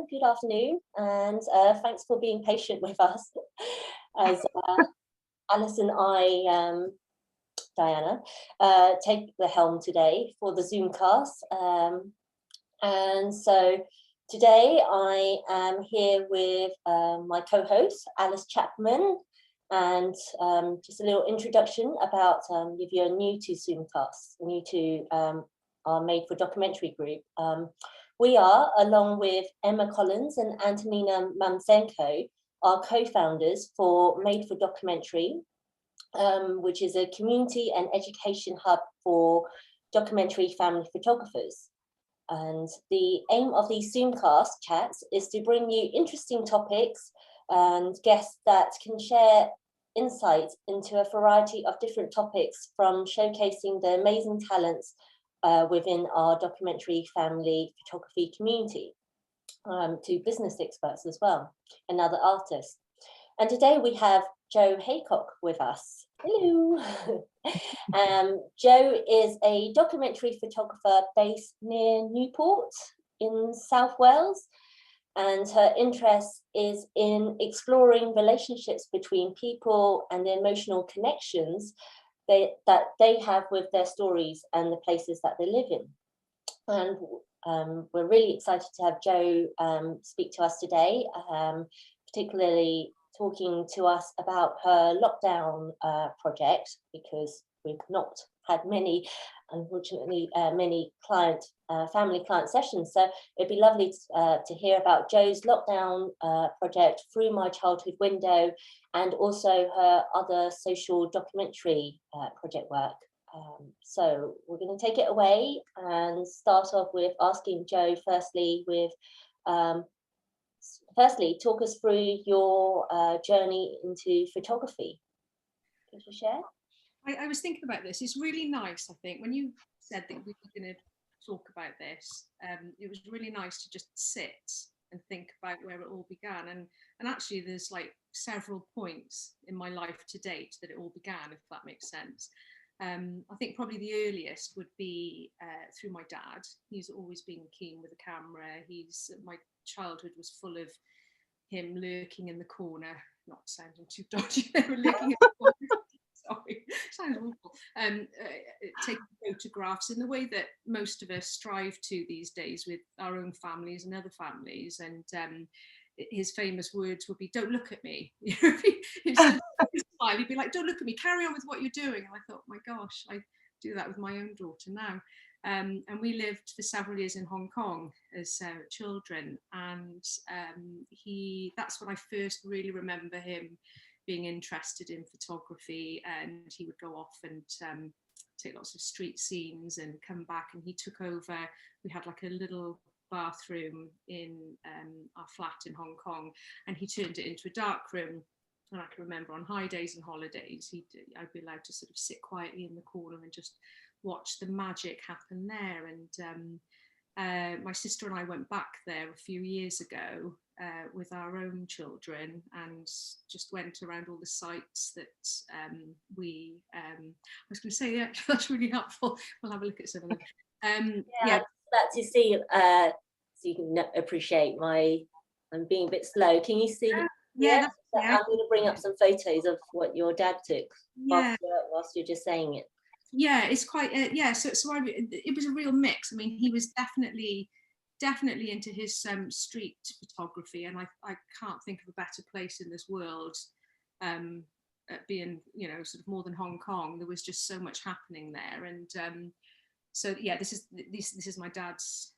Good afternoon, and thanks for being patient with us as Alice and Diana, take the helm today for the Zoomcast. And so today I am here with my co-host, Alice Chapman, and just a little introduction about if you're new to Zoomcast, new to our Made for Documentary group. We are, along with Emma Collins and Antonina Mamsenko, are co-founders for Made for Documentary, which is a community and education hub for documentary family photographers. And the aim of these Zoomcast chats is to bring you interesting topics and guests that can share insights into a variety of different topics, from showcasing the amazing talents within our documentary family photography community, to business experts as well, and other artists. And today we have Jo Haycock with us. Hello. Jo is a documentary photographer based near Newport in South Wales, and her interest is in exploring relationships between people and the emotional connections that they have with their stories and the places that they live in. And we're really excited to have Jo speak to us today, particularly talking to us about her lockdown project, because we've not had many, unfortunately, many family client sessions. So it'd be lovely to hear about Jo's lockdown project, Through My Childhood Window, and also her other social documentary project work. So we're going to take it away and start off with asking Jo firstly talk us through your journey into photography. Could you share? I was thinking about this. It's really nice, I think, when you said that we were going to talk about this, it was really nice to just sit and think about where it all began. And actually there's like several points in my life to date that it all began, if that makes sense. I think probably the earliest would be through my dad. He's always been keen with a camera. My childhood was full of him lurking in the corner, not sounding too dodgy, lurking in the corner. Sorry, sounds awful. Taking photographs in the way that most of us strive to these days with our own families and other families. And his famous words would be, "Don't look at me." He'd smile, he'd be like, "Don't look at me, carry on with what you're doing." And I thought, my gosh, I do that with my own daughter now. And we lived for several years in Hong Kong as children. And that's when I first really remember him being interested in photography. And he would go off and take lots of street scenes and come back, and he took over. We had like a little bathroom in our flat in Hong Kong, and he turned it into a dark room. And I can remember on high days and holidays, I'd be allowed to sort of sit quietly in the corner and just watch the magic happen there. And my sister and I went back there a few years ago with our own children, and just went around all the sites that I was going to say, yeah, that's really helpful. We'll have a look at some of them. Yeah. That to see, so you can appreciate I'm being a bit slow. Can you see? Yeah. I'm going to bring up some photos of what your dad took whilst you're just saying it. Yeah, it's quite so it was a real mix. I mean, he was definitely into his street photography, and I can't think of a better place in this world, being, you know, sort of more than Hong Kong. There was just so much happening there. And so yeah, this is my dad's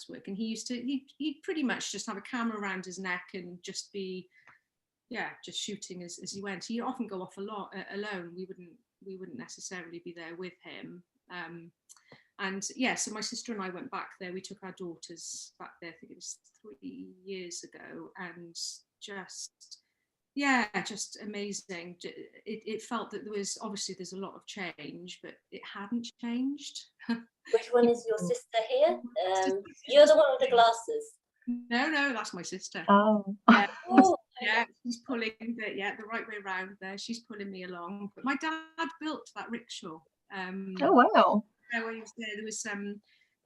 work, and he'd pretty much just have a camera around his neck and just be just shooting as he went. He'd often go off a lot alone. We wouldn't necessarily be there with him. And yeah, so my sister and I went back there. We took our daughters back there, I think it was 3 years ago, and just amazing. It felt that there's a lot of change, but it hadn't changed. Which one is your sister here? You're the one with the glasses. No, that's my sister. Oh. Yeah. Yeah, she's pulling the right way around there. She's pulling me along. But my dad built that rickshaw. Oh wow! Where he was there was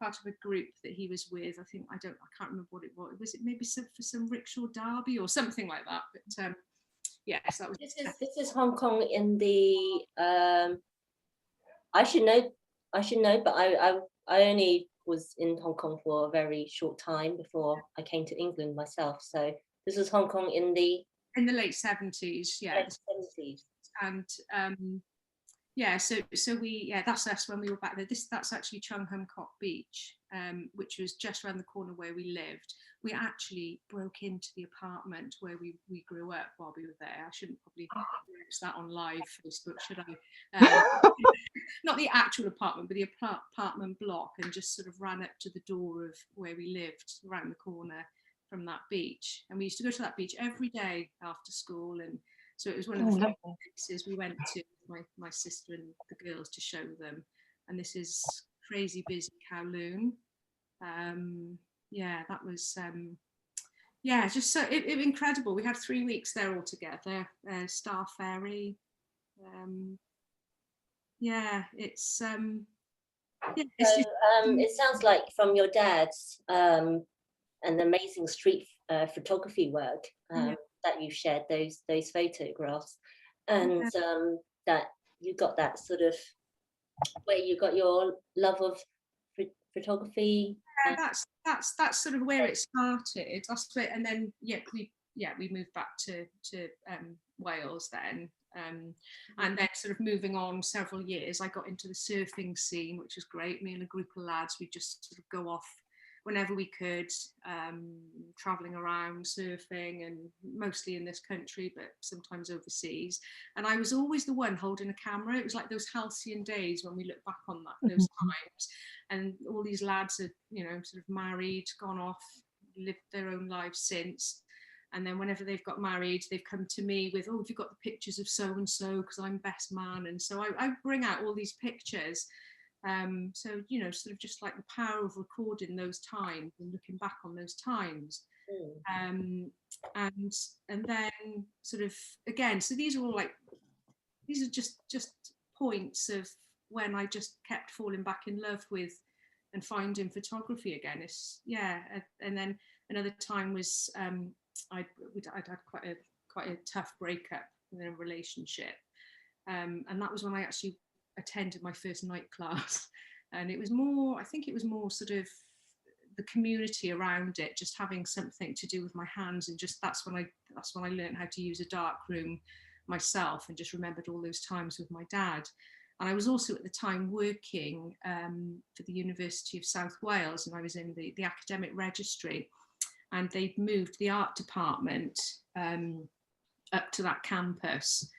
part of a group that he was with. I can't remember what it was. Was it maybe for some rickshaw derby or something like that? But yes, that was. This is Hong Kong in the. I should know, but I only was in Hong Kong for a very short time before I came to England myself. So this was Hong Kong in the late 70s, yeah. Late 70s. And yeah, so that's when we were back there. That's actually Chung Hum Kok Beach, which was just around the corner where we lived. We actually broke into the apartment where we grew up while we were there. I shouldn't probably announce that on live Facebook, should I? Not the actual apartment, but the apartment block, and just sort of ran up to the door of where we lived, around the corner from that beach. And we used to go to that beach every day after school, and so it was one of the places we went to, my sister and the girls, to show them. And this is crazy busy Kowloon. Yeah, that was just so incredible. We had 3 weeks there all together. Star Ferry. Yeah, it's it's So it sounds like from your dad's an amazing street photography work that you shared those photographs, and that you got that sort of where you got your love of photography. Yeah, that's sort of where it started. That's where, and then we moved back to Wales then. And then sort of moving on several years, I got into the surfing scene, which was great. Me and a group of lads, we just sort of go off whenever we could, traveling around surfing, and mostly in this country, but sometimes overseas. And I was always the one holding a camera. It was like those halcyon days when we look back on those times, and all these lads are, sort of married, gone off, lived their own lives since. And then whenever they've got married, they've come to me with, oh, have you got the pictures of so-and-so, because I'm best man. And so I bring out all these pictures. So, sort of just like the power of recording those times and looking back on those times. And then sort of, again, so these are just points of when I just kept falling back in love with and finding photography again. And then another time was, I'd had quite a tough breakup in a relationship, and that was when I actually attended my first night class, and it was more sort of the community around it, just having something to do with my hands, and just that's when I learned how to use a dark room myself, and just remembered all those times with my dad. And I was also at the time working for the University of South Wales, and I was in the academic registry. And they'd moved the art department up to that campus,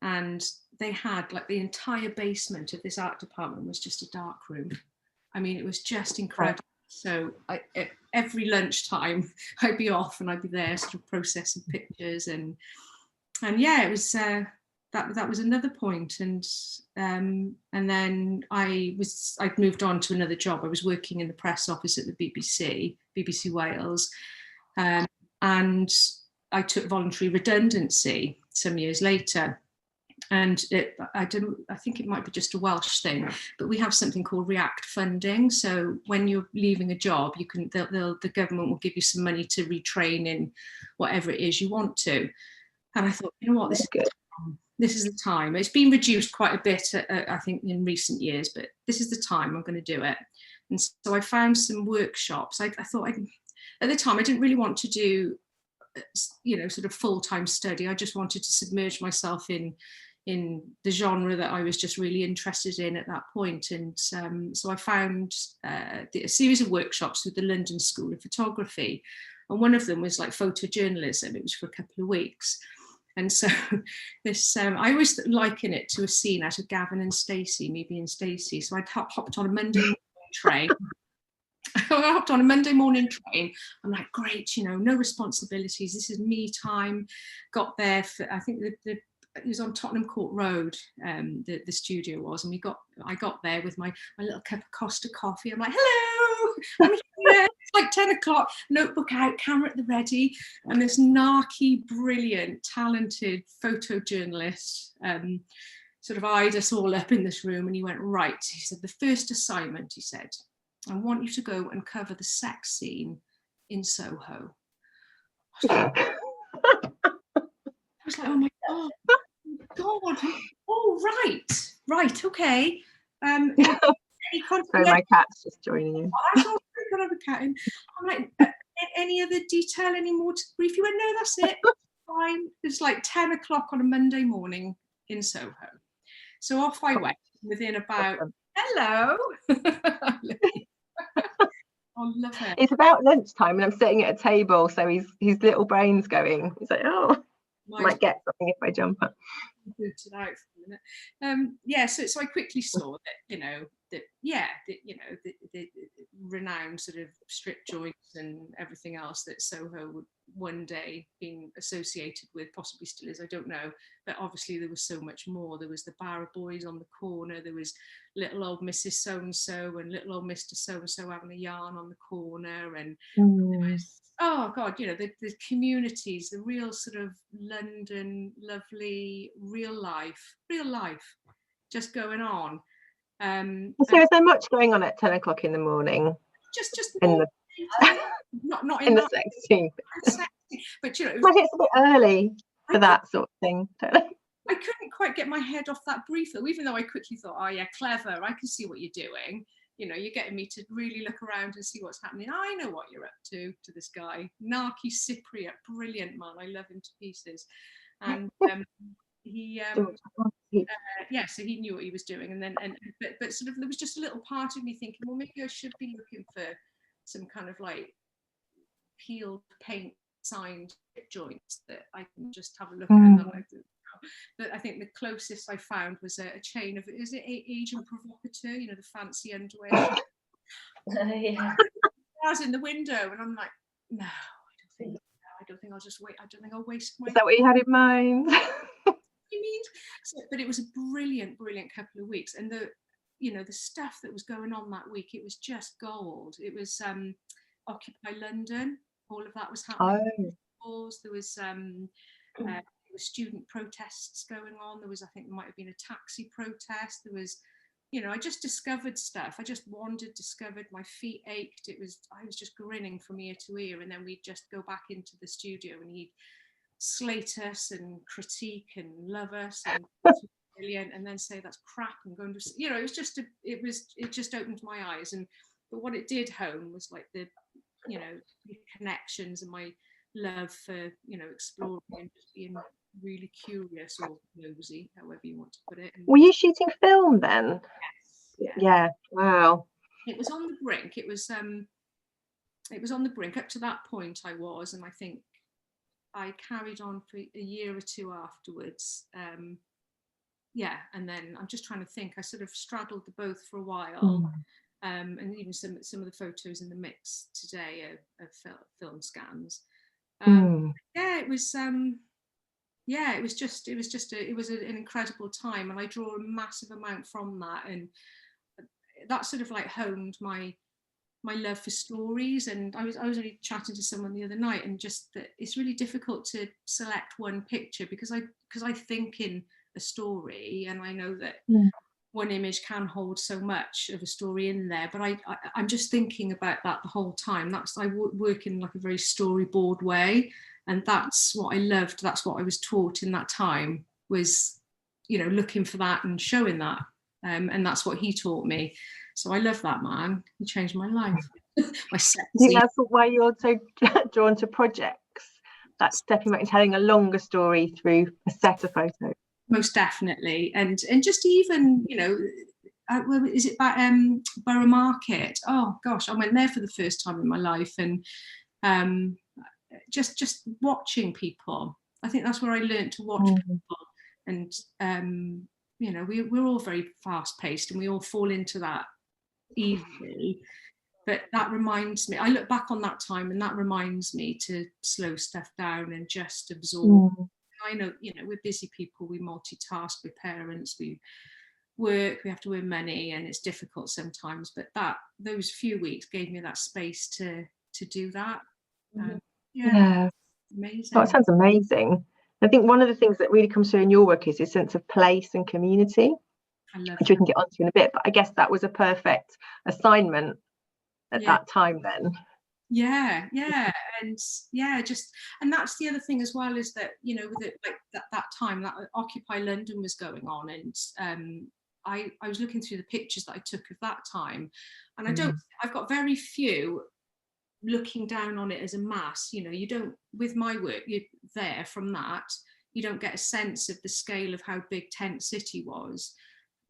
and they had like the entire basement of this art department was just a dark room. I mean, it was just incredible. So every lunchtime I'd be off and I'd be there sort of processing pictures, and yeah, it was that was another point. And then I'd moved on to another job. I was working in the press office at the BBC Wales. And I took voluntary redundancy some years later, and I think it might be just a Welsh thing, but we have something called React funding. So when you're leaving a job, the government will give you some money to retrain in whatever it is you want to. And I thought, you know what, this is good. This is the time. It's been reduced quite a bit, I think, in recent years, but this is the time I'm going to do it. And so I found some workshops. I thought at the time, I didn't really want to do, sort of full-time study. I just wanted to submerge myself in the genre that I was just really interested in at that point. And so I found a series of workshops with the London School of Photography. And one of them was like photojournalism. It was for a couple of weeks. And so this, I always liken it to a scene out of Gavin and Stacey, me being Stacey. So I hopped on a Monday morning train. I hopped on a Monday morning train. I'm like, great, no responsibilities. This is me time. Got there for, I think it was on Tottenham Court Road, the studio was, and I got there with my little cup of Costa coffee. I'm like, hello, I'm here. It's like 10 o'clock, notebook out, camera at the ready. And this narky, brilliant, talented photojournalist sort of eyed us all up in this room, and he went, right, he said, the first assignment, he said, I want you to go and cover the sex scene in Soho. I was like, oh my God. Oh, right, okay. Sorry, my cat's just joining in. I'm like, any other detail, any more to brief you? Went, no, that's it. Fine. It's like 10 o'clock on a Monday morning in Soho. So off I went within about, hello. I love it. It's about lunchtime and I'm sitting at a table, so his little brain's going. He's like, oh, might get something if I jump up. Booted out for a minute. So I quickly saw that, the renowned sort of strip joints and everything else that Soho would one day been associated with, possibly still is, I don't know, but obviously there was so much more. There was the Barra Boys on the corner, there was little old Mrs. So-and-so and little old Mr. So-and-so having a yarn on the corner, and there was, oh God, the communities, the real sort of London, lovely, real life just going on. So is there much going on at 10 o'clock in the morning? Just in the not in the sex scene. But it's a bit early for that sort of thing. I couldn't quite get my head off that brief though, even though I quickly thought, oh yeah, clever, I can see what you're doing. You're getting me to really look around and see what's happening. I know what you're up to this guy. Narky Cypriot, brilliant man. I love him to pieces. And he so he knew what he was doing. And then but sort of there was just a little part of me thinking, well, maybe I should be looking for some kind of like peeled paint signed joints that I can just have a look at. But I think the closest I found was a chain of, is it Asian Provocateur, the fancy underwear? Yeah. I was in the window and I'm like, no, I don't think I'll just wait. I don't think I'll waste my. Is that what you had in mind? You mean? But it was a brilliant couple of weeks, and the stuff that was going on that week, it was just gold. It was Occupy London. All of that was happening. Oh. There was student protests going on. There might have been a taxi protest. There was, I just discovered stuff. I just wandered, discovered, my feet ached. I was just grinning from ear to ear. And then we'd just go back into the studio and he'd slate us and critique and love us and brilliant, and then say that's crap and go and just, it just opened my eyes. But what it did home was like the connections and my love for, exploring and just being really curious or nosy, however you want to put it. Were you shooting film then? Yes. Yeah. Wow. It was on the brink. It was on the brink. Up to that point I was, and I think I carried on for a year or two afterwards. And then I'm just trying to think. I sort of straddled the both for a while. And even some of the photos in the mix today are film scans. It was an incredible time, and I draw a massive amount from that, and that sort of like honed my love for stories. And I was only chatting to someone the other night, and just that it's really difficult to select one picture because I think in a story, and I know that one image can hold so much of a story in there, but I'm just thinking about that the whole time. I work in like a very storyboard way, and that's what I loved. That's what I was taught in that time, was looking for that and showing that, and that's what he taught me. So I love that man. He changed my life. My sexy. I think that's why you're so drawn to projects. That's stepping back and telling a longer story through a set of photos. Most definitely, and just even is it Borough Market? Oh gosh, I went there for the first time in my life, and just watching people. I think that's where I learned to watch people, and we're all very fast paced, and we all fall into that easily. But that reminds me. I look back on that time, and that reminds me to slow stuff down and just absorb. I know, we're busy people, we multitask, we're parents, we work, we have to earn money, and it's difficult sometimes, but those few weeks gave me that space to do that. Yeah. Amazing. That sounds amazing. I think one of the things that really comes through in your work is a sense of place and community, which we can get onto in a bit, but I guess that was a perfect assignment at that time then. Yeah, and and that's the other thing as well, is that, you know, with it, like that time that Occupy London was going on, and I was looking through the pictures that I took of that time, and I've got very few looking down on it as a mass. You know, you don't, with my work, you're there from that, you don't get a sense of the scale of how big Tent City was,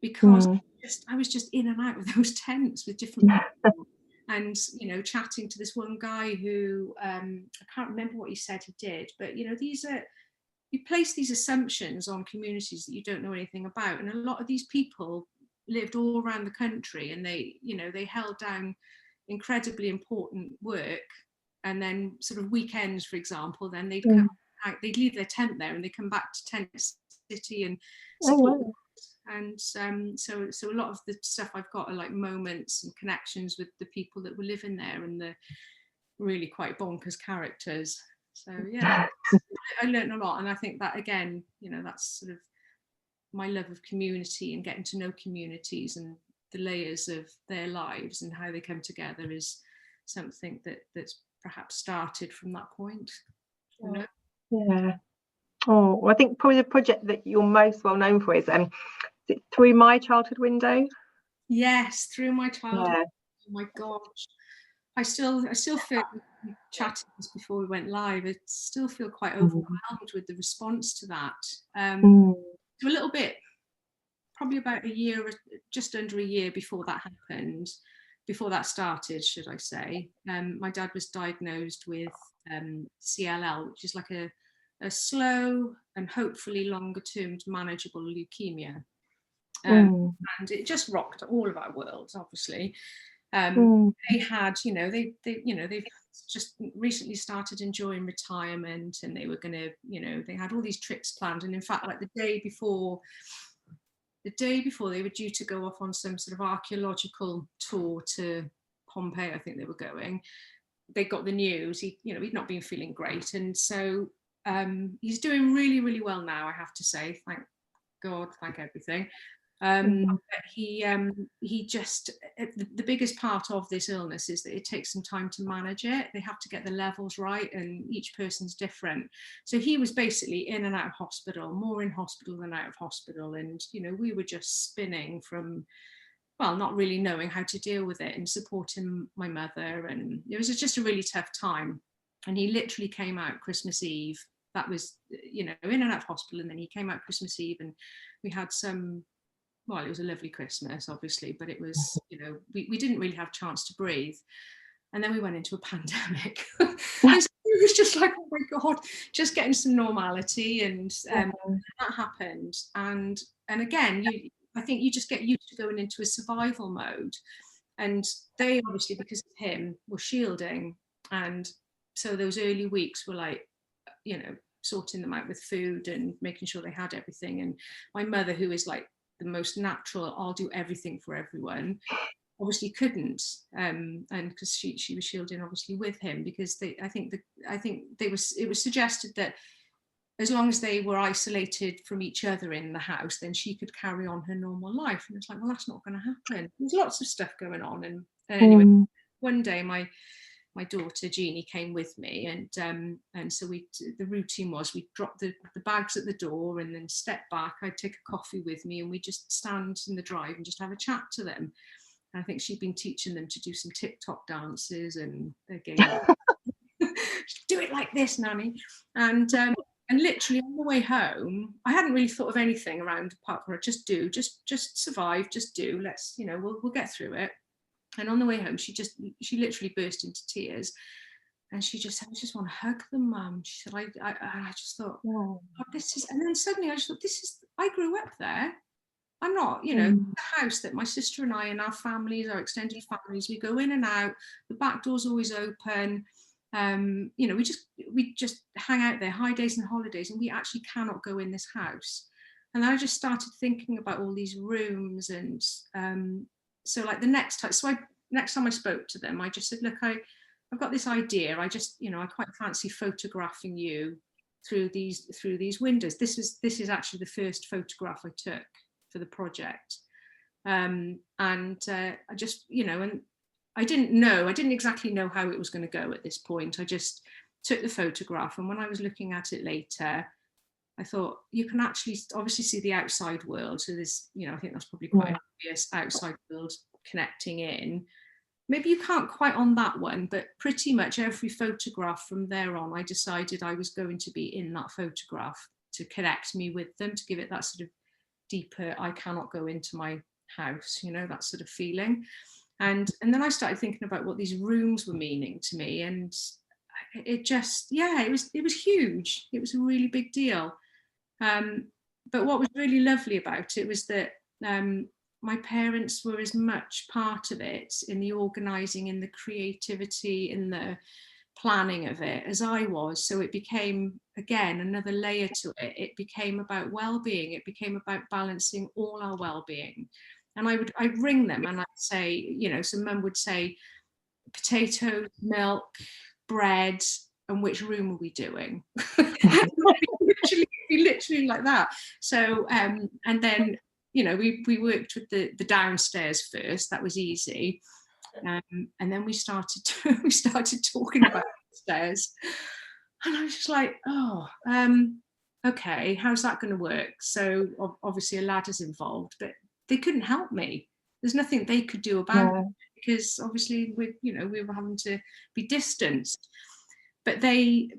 because I was just in and out of those tents with different people. And, you know, chatting to this one guy who, I can't remember what he said he did, but, you know, you place these assumptions on communities that you don't know anything about. And a lot of these people lived all around the country, and they, you know, they held down incredibly important work. And then sort of weekends, for example, then they'd come out, they'd leave their tent there and they come back to Tent City and support. And so a lot of the stuff I've got are like moments and connections with the people that were living there, and the really quite bonkers characters. So yeah, I learned a lot, and I think that, again, you know, that's sort of my love of community and getting to know communities and the layers of their lives and how they come together is something that's perhaps started from that point. You know? Yeah. Oh, well, I think probably the project that you're most well known for is it Through My Childhood Window? Yes, Through My Childhood. Yeah. Oh my gosh, I still feel, we chatted this before we went live, I still feel quite overwhelmed with the response to that. So a little bit, probably about a year, just under a year before that happened, before that started, should I say, my dad was diagnosed with CLL, which is like a slow and hopefully longer term manageable leukemia. And it just rocked all of our worlds, obviously. They had, you know, they've just recently started enjoying retirement, and they were going to, you know, they had all these trips planned. And in fact, like the day before they were due to go off on some sort of archaeological tour to Pompeii, I think they were going, they got the news. He'd not been feeling great. And so he's doing really, really well now, I have to say. Thank God, thank everything. He just, the biggest part of this illness is that it takes some time to manage it. They have to get the levels right, and each person's different. So he was basically in and out of hospital, more in hospital than out of hospital. And, you know, we were just spinning from, well, not really knowing how to deal with it and supporting my mother. And it was just a really tough time. And he literally came out Christmas Eve. That was, you know, in and out of hospital. And then he came out Christmas Eve, and we had well, it was a lovely Christmas, obviously, but it was, you know, we didn't really have a chance to breathe. And then we went into a pandemic. And so it was just like, oh my God, just getting some normality. And that happened. And again, I think you just get used to going into a survival mode. And they obviously, because of him, were shielding. And so those early weeks were like, you know, sorting them out with food and making sure they had everything. And my mother, who is like the most natural, I'll do everything for everyone, obviously couldn't, and because she was shielding obviously with him, because it was suggested that as long as they were isolated from each other in the house, then she could carry on her normal life. And it's like, well, that's not going to happen. There's lots of stuff going on. And anyway, one day my daughter Jeannie came with me, and so the routine was we'd drop the bags at the door and then step back. I'd take a coffee with me, and we'd just stand in the drive and just have a chat to them. And I think she'd been teaching them to do some TikTok dances, and they're going, do it like this, Nanny. And literally on the way home, I hadn't really thought of anything around apart from just survive, just do. Let's, you know, we'll get through it. And on the way home, she literally burst into tears, and she just said, I just want to hug them, Mum. She said, I just thought, oh, this is, and then suddenly I just thought, I grew up there. I'm not, you know, the house that my sister and I and our families, our extended families, we go in and out, the back door's always open. You know, we just hang out there, high days and holidays, and we actually cannot go in this house. And then I just started thinking about all these rooms, and so like the next time I spoke to them, I just said, look, I've got this idea. I just, you know, I quite fancy photographing you through these windows. This is actually the first photograph I took for the project. I just, you know, and didn't exactly know how it was going to go at this point. I just took the photograph, and when I was looking at it later, I thought, you can actually obviously see the outside world. So there's, I think that's probably quite an obvious outside world connecting in. Maybe you can't quite on that one, but pretty much every photograph from there on, I decided I was going to be in that photograph to connect me with them, to give it that sort of deeper, I cannot go into my house, that sort of feeling. And then I started thinking about what these rooms were meaning to me, and it just, it was huge. It was a really big deal. But what was really lovely about it was that my parents were as much part of it in the organising, in the creativity, in the planning of it as I was. So it became, again, another layer to it. It became about well-being. It became about balancing all our well-being. And I'd ring them and I'd say, so mum would say, potatoes, milk, bread, and which room are we doing? literally like that. So and then we worked with the downstairs first. That was easy, and then we started talking about upstairs, and I was just like, okay, how's that going to work? So obviously a ladder's involved, but they couldn't help me. There's nothing they could do about it, because obviously we were having to be distanced. But Dad's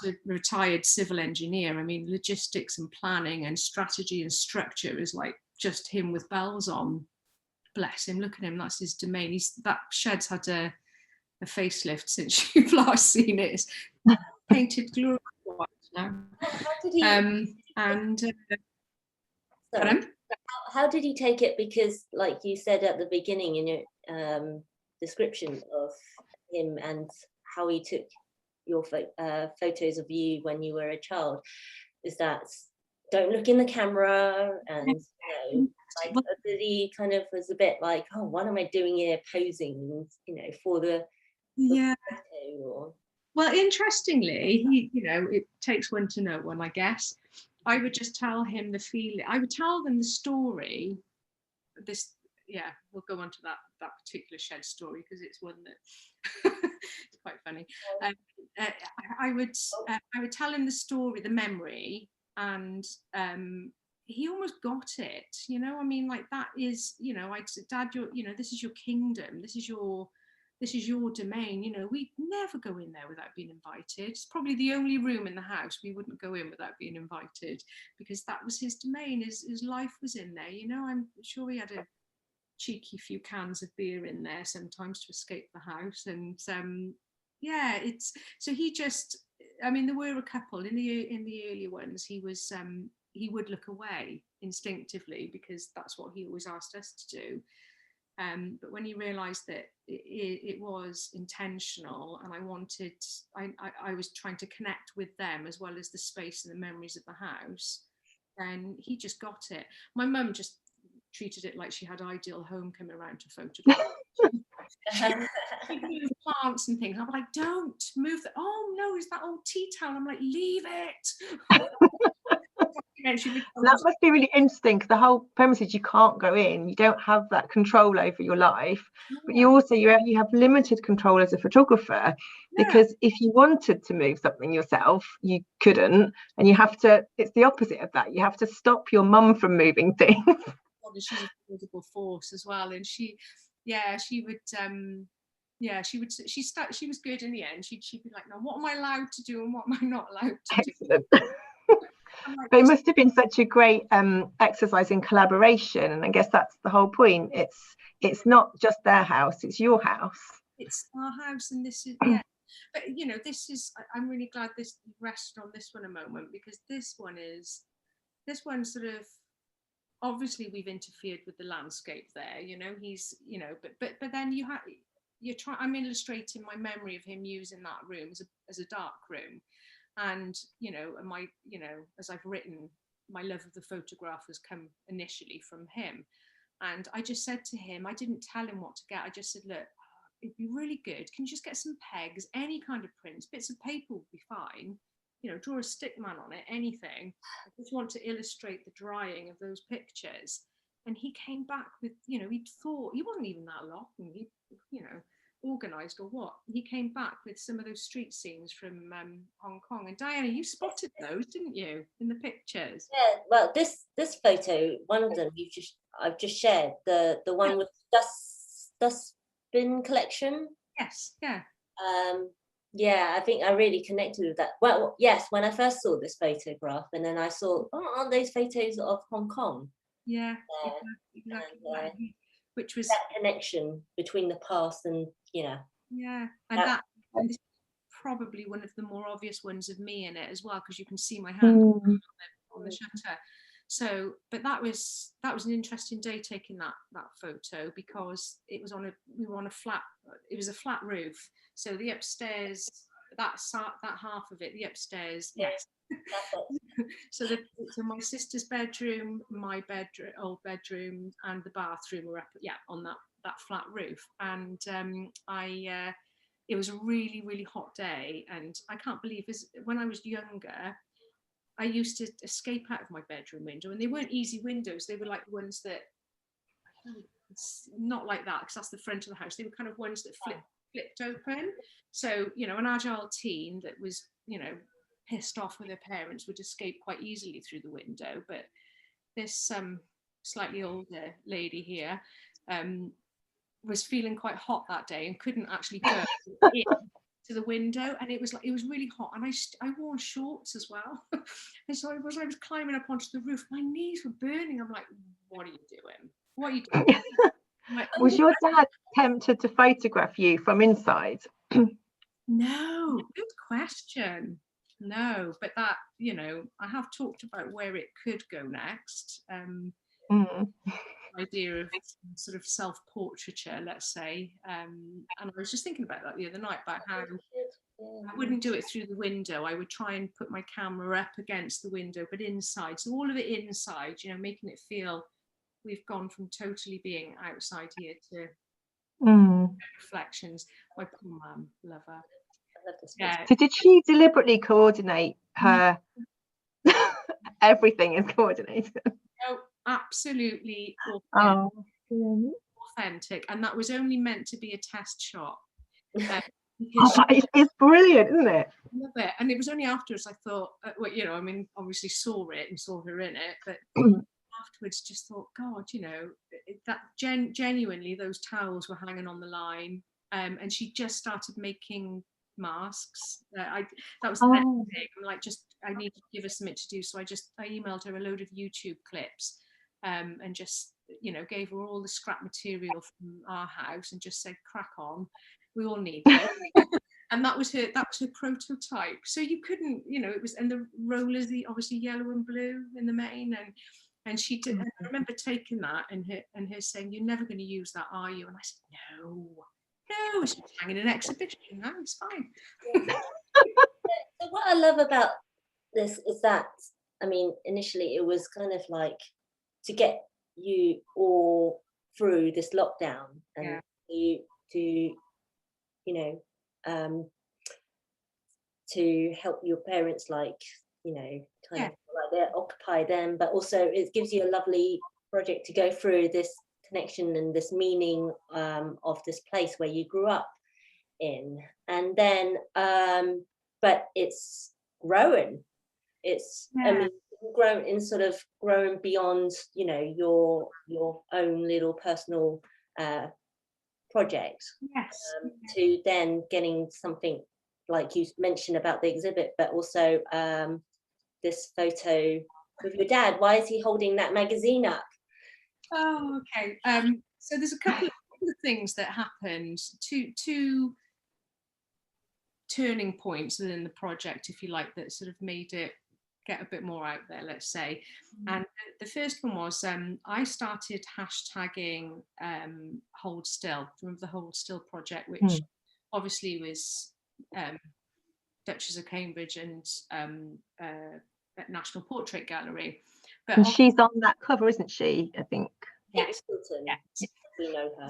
a retired civil engineer. I mean, logistics and planning and strategy and structure is like just him with bells on. Bless him, look at him, that's his domain. That shed's had a facelift since you've last seen it. It's painted glorious white now. How did he take it? Because like you said at the beginning in your description of him and how he took your photos of you when you were a child, is that don't look in the camera, and did he kind of was a bit like, oh, what am I doing here posing, for the photo? Or... Well, interestingly, it takes one to know one, I guess. I would just tell him the feeling. I would tell them the story. We'll go on to that particular shed story, because it's one that it's quite funny. I would tell him the story, the memory, and he almost got it. I mean, like, that is, I'd say, Dad, this is your kingdom. This is your domain. We never go in there without being invited. It's probably the only room in the house we wouldn't go in without being invited, because that was his domain. His life was in there. I'm sure he had a cheeky few cans of beer in there sometimes to escape the house. And it's so he just, I mean, there were a couple in the early ones. He would look away instinctively, because that's what he always asked us to do. But when he realised that it was intentional, and I was trying to connect with them as well as the space and the memories of the house, then he just got it. My mum just treated it like she had Ideal Home come around to photograph. She'd move plants and things. I'm like, don't move that. Oh no, is that old tea towel? I'm like, leave it. That must be really interesting, because the whole premise is you can't go in, you don't have that control over your life, but you have limited control as a photographer, because if you wanted to move something yourself, you couldn't, and it's the opposite of that. You have to stop your mum from moving things. She's a physical force as well, and she was good in the end. She'd be like, now what am I allowed to do and what am I not allowed to do? But it must have been such a great exercise in collaboration, and I guess that's the whole point. It's not just their house, it's your house. It's our house, and this is but this is, I'm really glad this rested on this one a moment, because this one sort of, obviously we've interfered with the landscape there, he's but then I'm illustrating my memory of him using that room as a dark room. And as I've written, my love of the photograph has come initially from him. And I just said to him, I didn't tell him what to get. I just said, look, it'd be really good. Can you just get some pegs, any kind of prints, bits of paper would be fine. Draw a stick man on it, anything. I just want to illustrate the drying of those pictures. and he came back with, you know, he'd thought he wasn't even that long, he, you know, organised or what. He came back with some of those street scenes from Hong Kong. And Diana, you spotted those, didn't you, in the pictures? Yeah, well, this photo, one of them I've just shared, the one with dustbin collection. Yes, yeah. Yeah, I think I really connected with that. Well, yes, when I first saw this photograph, and then I saw, oh, aren't those photos of Hong Kong? Yeah, exactly. And, which was that connection between the past and, you know. Yeah, and that is probably one of the more obvious ones of me in it as well, because you can see my hand on the shutter. So, but that was an interesting day taking that photo, because it was we were on a flat. It was a flat roof, so the upstairs, that half of it, the upstairs, yes. So my sister's bedroom, my bedroom, old bedroom, and the bathroom were up, on that flat roof. And it was a really, really hot day, and I can't believe when I was younger, I used to escape out of my bedroom window, and they weren't easy windows. They were like ones that, it's not like that, because that's the front of the house. They were kind of ones that flipped open. So, you know, an agile teen that was, you know, pissed off with their parents would escape quite easily through the window. But this slightly older lady here was feeling quite hot that day and couldn't actually go in to the window, and it was really hot, and I wore shorts as well. And so I was climbing up onto the roof, my knees were burning. I'm like, what are you doing? What are you doing? Like, was your dad tempted to photograph you from inside? No, good question. No, but that, you know, I have talked about where it could go next. Idea of sort of self-portraiture, let's say. And I was just thinking about that the other night, about how I wouldn't do it through the window. I would try and put my camera up against the window, but inside. So all of it inside, you know, making it feel we've gone from totally being outside here to reflections. My poor mum, love her. Yeah. So did she deliberately coordinate her? Everything is coordinated. No, absolutely authentic, and that was only meant to be a test shot. It's brilliant, isn't it? I love it. And it was only afterwards I thought, well, you know, I mean, obviously saw it and saw her in it, but afterwards just thought, God, you know, that genuinely those towels were hanging on the line, and she just started making masks. That was the next thing. I'm like, I need to give her something to do. So I emailed her a load of YouTube clips, and just, you know, gave her all the scrap material from our house and just said, crack on, we all need it. And that was her prototype. So you couldn't, you know, it was, and the rollers, obviously yellow and blue in the main, and she did. And I remember taking that and her saying, "You're never going to use that, are you?" And I said, "No, it's hanging in an exhibition. No, it's fine." So what I love about this is that, I mean, initially it was kind of like to get you all through this lockdown, and to you know, to help your parents, like, you know, kind of like occupy them, but also it gives you a lovely project to go through this connection and this meaning of this place where you grew up in. And then but it's growing, I mean, grown beyond, you know, your own little personal project, to then getting something like you mentioned about the exhibit, but also this photo with your dad. Why is he holding that magazine up? Oh, okay. So there's a couple of things that happened, two turning points within the project, if you like, that sort of made it get a bit more out there, let's say. And the first one was I started hashtagging Hold Still, from the Hold Still project, which obviously was Duchess of Cambridge and National Portrait Gallery. But and she's on that cover, isn't she? I think. Yes. We know her.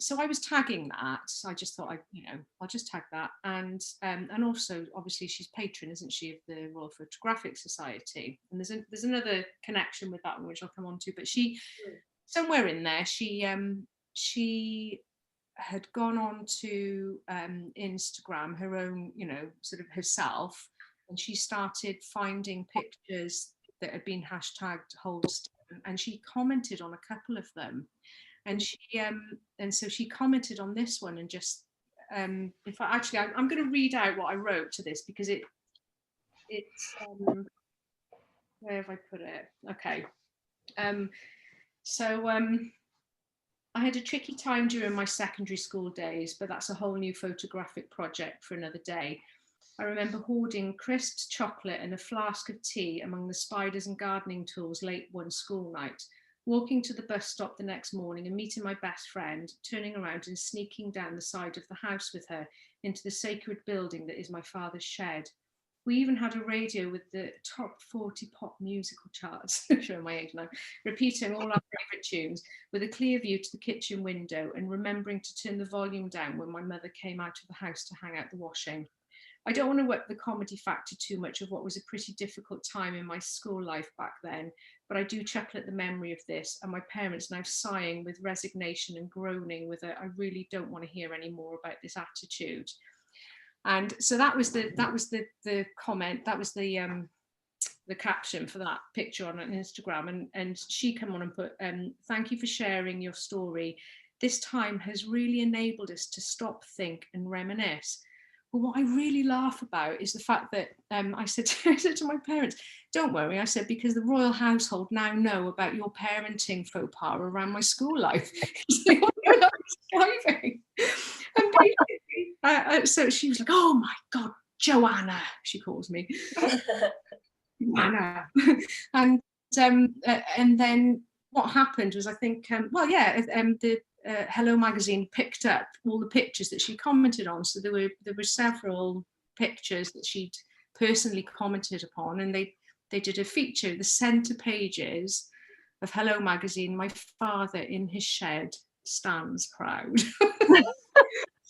so I was tagging that. I just thought I'll just tag that, and also obviously she's patron, isn't she, of the Royal Photographic Society, and there's another connection with that one which I'll come on to. But she, somewhere in there, she had gone on to Instagram, her own, sort of herself, and she started finding pictures that had been hashtagged Holston, and she commented on a couple of them. And so she commented on this one, and just in fact, actually, I'm going to read out what I wrote to this, because it's where have I put it? Okay. So I had a tricky time during my secondary school days, but that's a whole new photographic project for another day. I remember hoarding crisps, chocolate, and a flask of tea among the spiders and gardening tools late one school night, walking to the bus stop the next morning and meeting my best friend, turning around and sneaking down the side of the house with her into the sacred building that is my father's shed. We even had a radio with the top 40 pop musical charts, showing my age now, repeating all our favourite tunes, with a clear view to the kitchen window, and remembering to turn the volume down when my mother came out of the house to hang out the washing. I don't want to work the comedy factor too much of what was a pretty difficult time in my school life back then, but I do chuckle at the memory of this, and my parents now sighing with resignation and groaning with a, I really don't want to hear any more about this attitude. And so that was the comment, that was the caption for that picture on Instagram. And she came on and put, thank you for sharing your story. This time has really enabled us to stop, think and reminisce. But what I really laugh about is the fact that I said to my parents, don't worry, I said, because the royal household now know about your parenting faux pas around my school life. And basically, so she was like, oh my God, Joanna, she calls me. Joanna. And then what happened was, I think, the Hello magazine picked up all the pictures that she commented on. So there were several pictures that she'd personally commented upon, and they did a feature, the centre pages of Hello magazine, my father in his shed stands proud.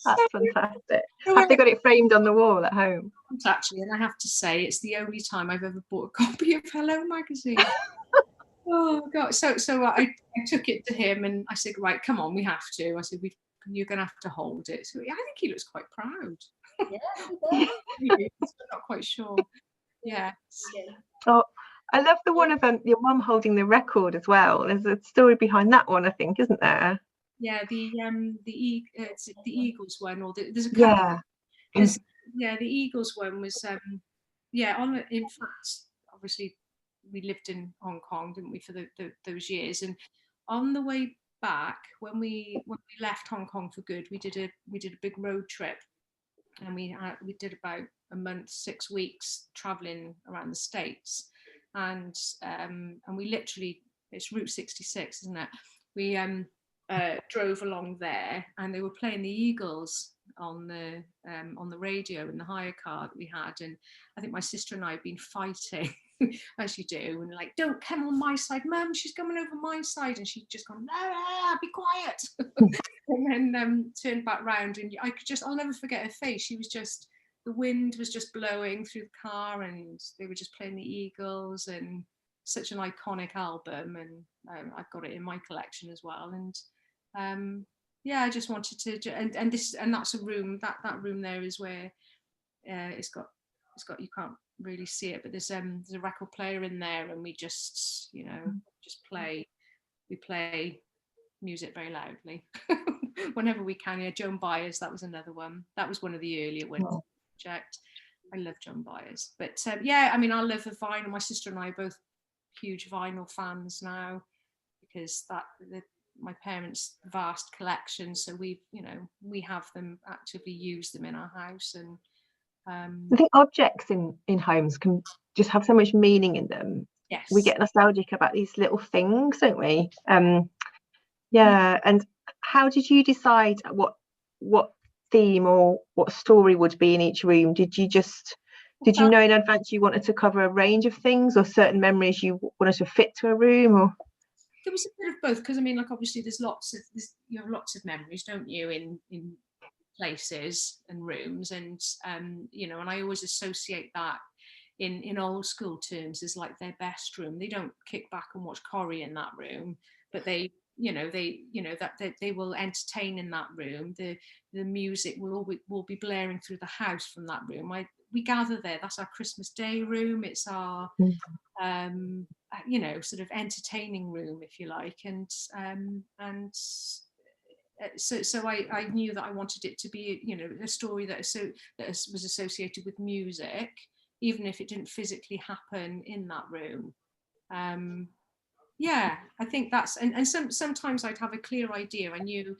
That's fantastic. Have they got it framed on the wall at home? Actually, and I have to say, it's the only time I've ever bought a copy of Hello magazine. Oh God! So I took it to him and I said, right, come on, we have to. I said, you're going to have to hold it. So I think he looks quite proud. Yeah, I'm not quite sure. Yeah. Oh, I love the one of your mum holding the record as well. There's a story behind that one, I think, isn't there? Yeah, the Eagles one, or there's a couple. Yeah, the Eagles one was in fact, obviously we lived in Hong Kong, didn't we, for those years, and on the way back, when we left Hong Kong for good, we did a big road trip, and we did about a month, 6 weeks traveling around the States, and we literally, it's Route 66, isn't it? We drove along there, and they were playing the Eagles on the radio in the hire car that we had, and I think my sister and I had been fighting as you do, and like, don't come on my side, Mum, she's coming over my side, and she'd just gone, no, be quiet. And then turned back round, and I'll never forget her face. She was just, the wind was just blowing through the car, and they were just playing the Eagles, and such an iconic album, and I've got it in my collection as well. And I just wanted to, and that's a room, that room there is where it's got you can't really see it, but there's a record player in there, and we just play music very loudly whenever we can. Yeah, Joan Baez, that was another one. That was one of the earlier ones. Project. I love Joan Baez, but I mean, I love the vinyl. My sister and I are both huge vinyl fans now, because my parents' vast collection, so we have them, actively use them in our house. And I think objects in homes can just have so much meaning in them. Yes, we get nostalgic about these little things, don't we? And how did you decide what theme or what story would be in each room? Did you know in advance you wanted to cover a range of things, or certain memories you wanted to fit to a room? Or There was a bit of both, because I mean, like, obviously you have lots of memories, don't you, in places and rooms, and you know, and I always associate that in old school terms as like their best room. They don't kick back and watch Corrie in that room, but they that they will entertain in that room. The music will be blaring through the house from that room. We gather there. That's our Christmas Day room. It's our you know, sort of entertaining room, if you like, and so I knew that I wanted it to be, you know, a story that was associated with music, even if it didn't physically happen in that room. Yeah, I think that's, and sometimes I'd have a clear idea. I knew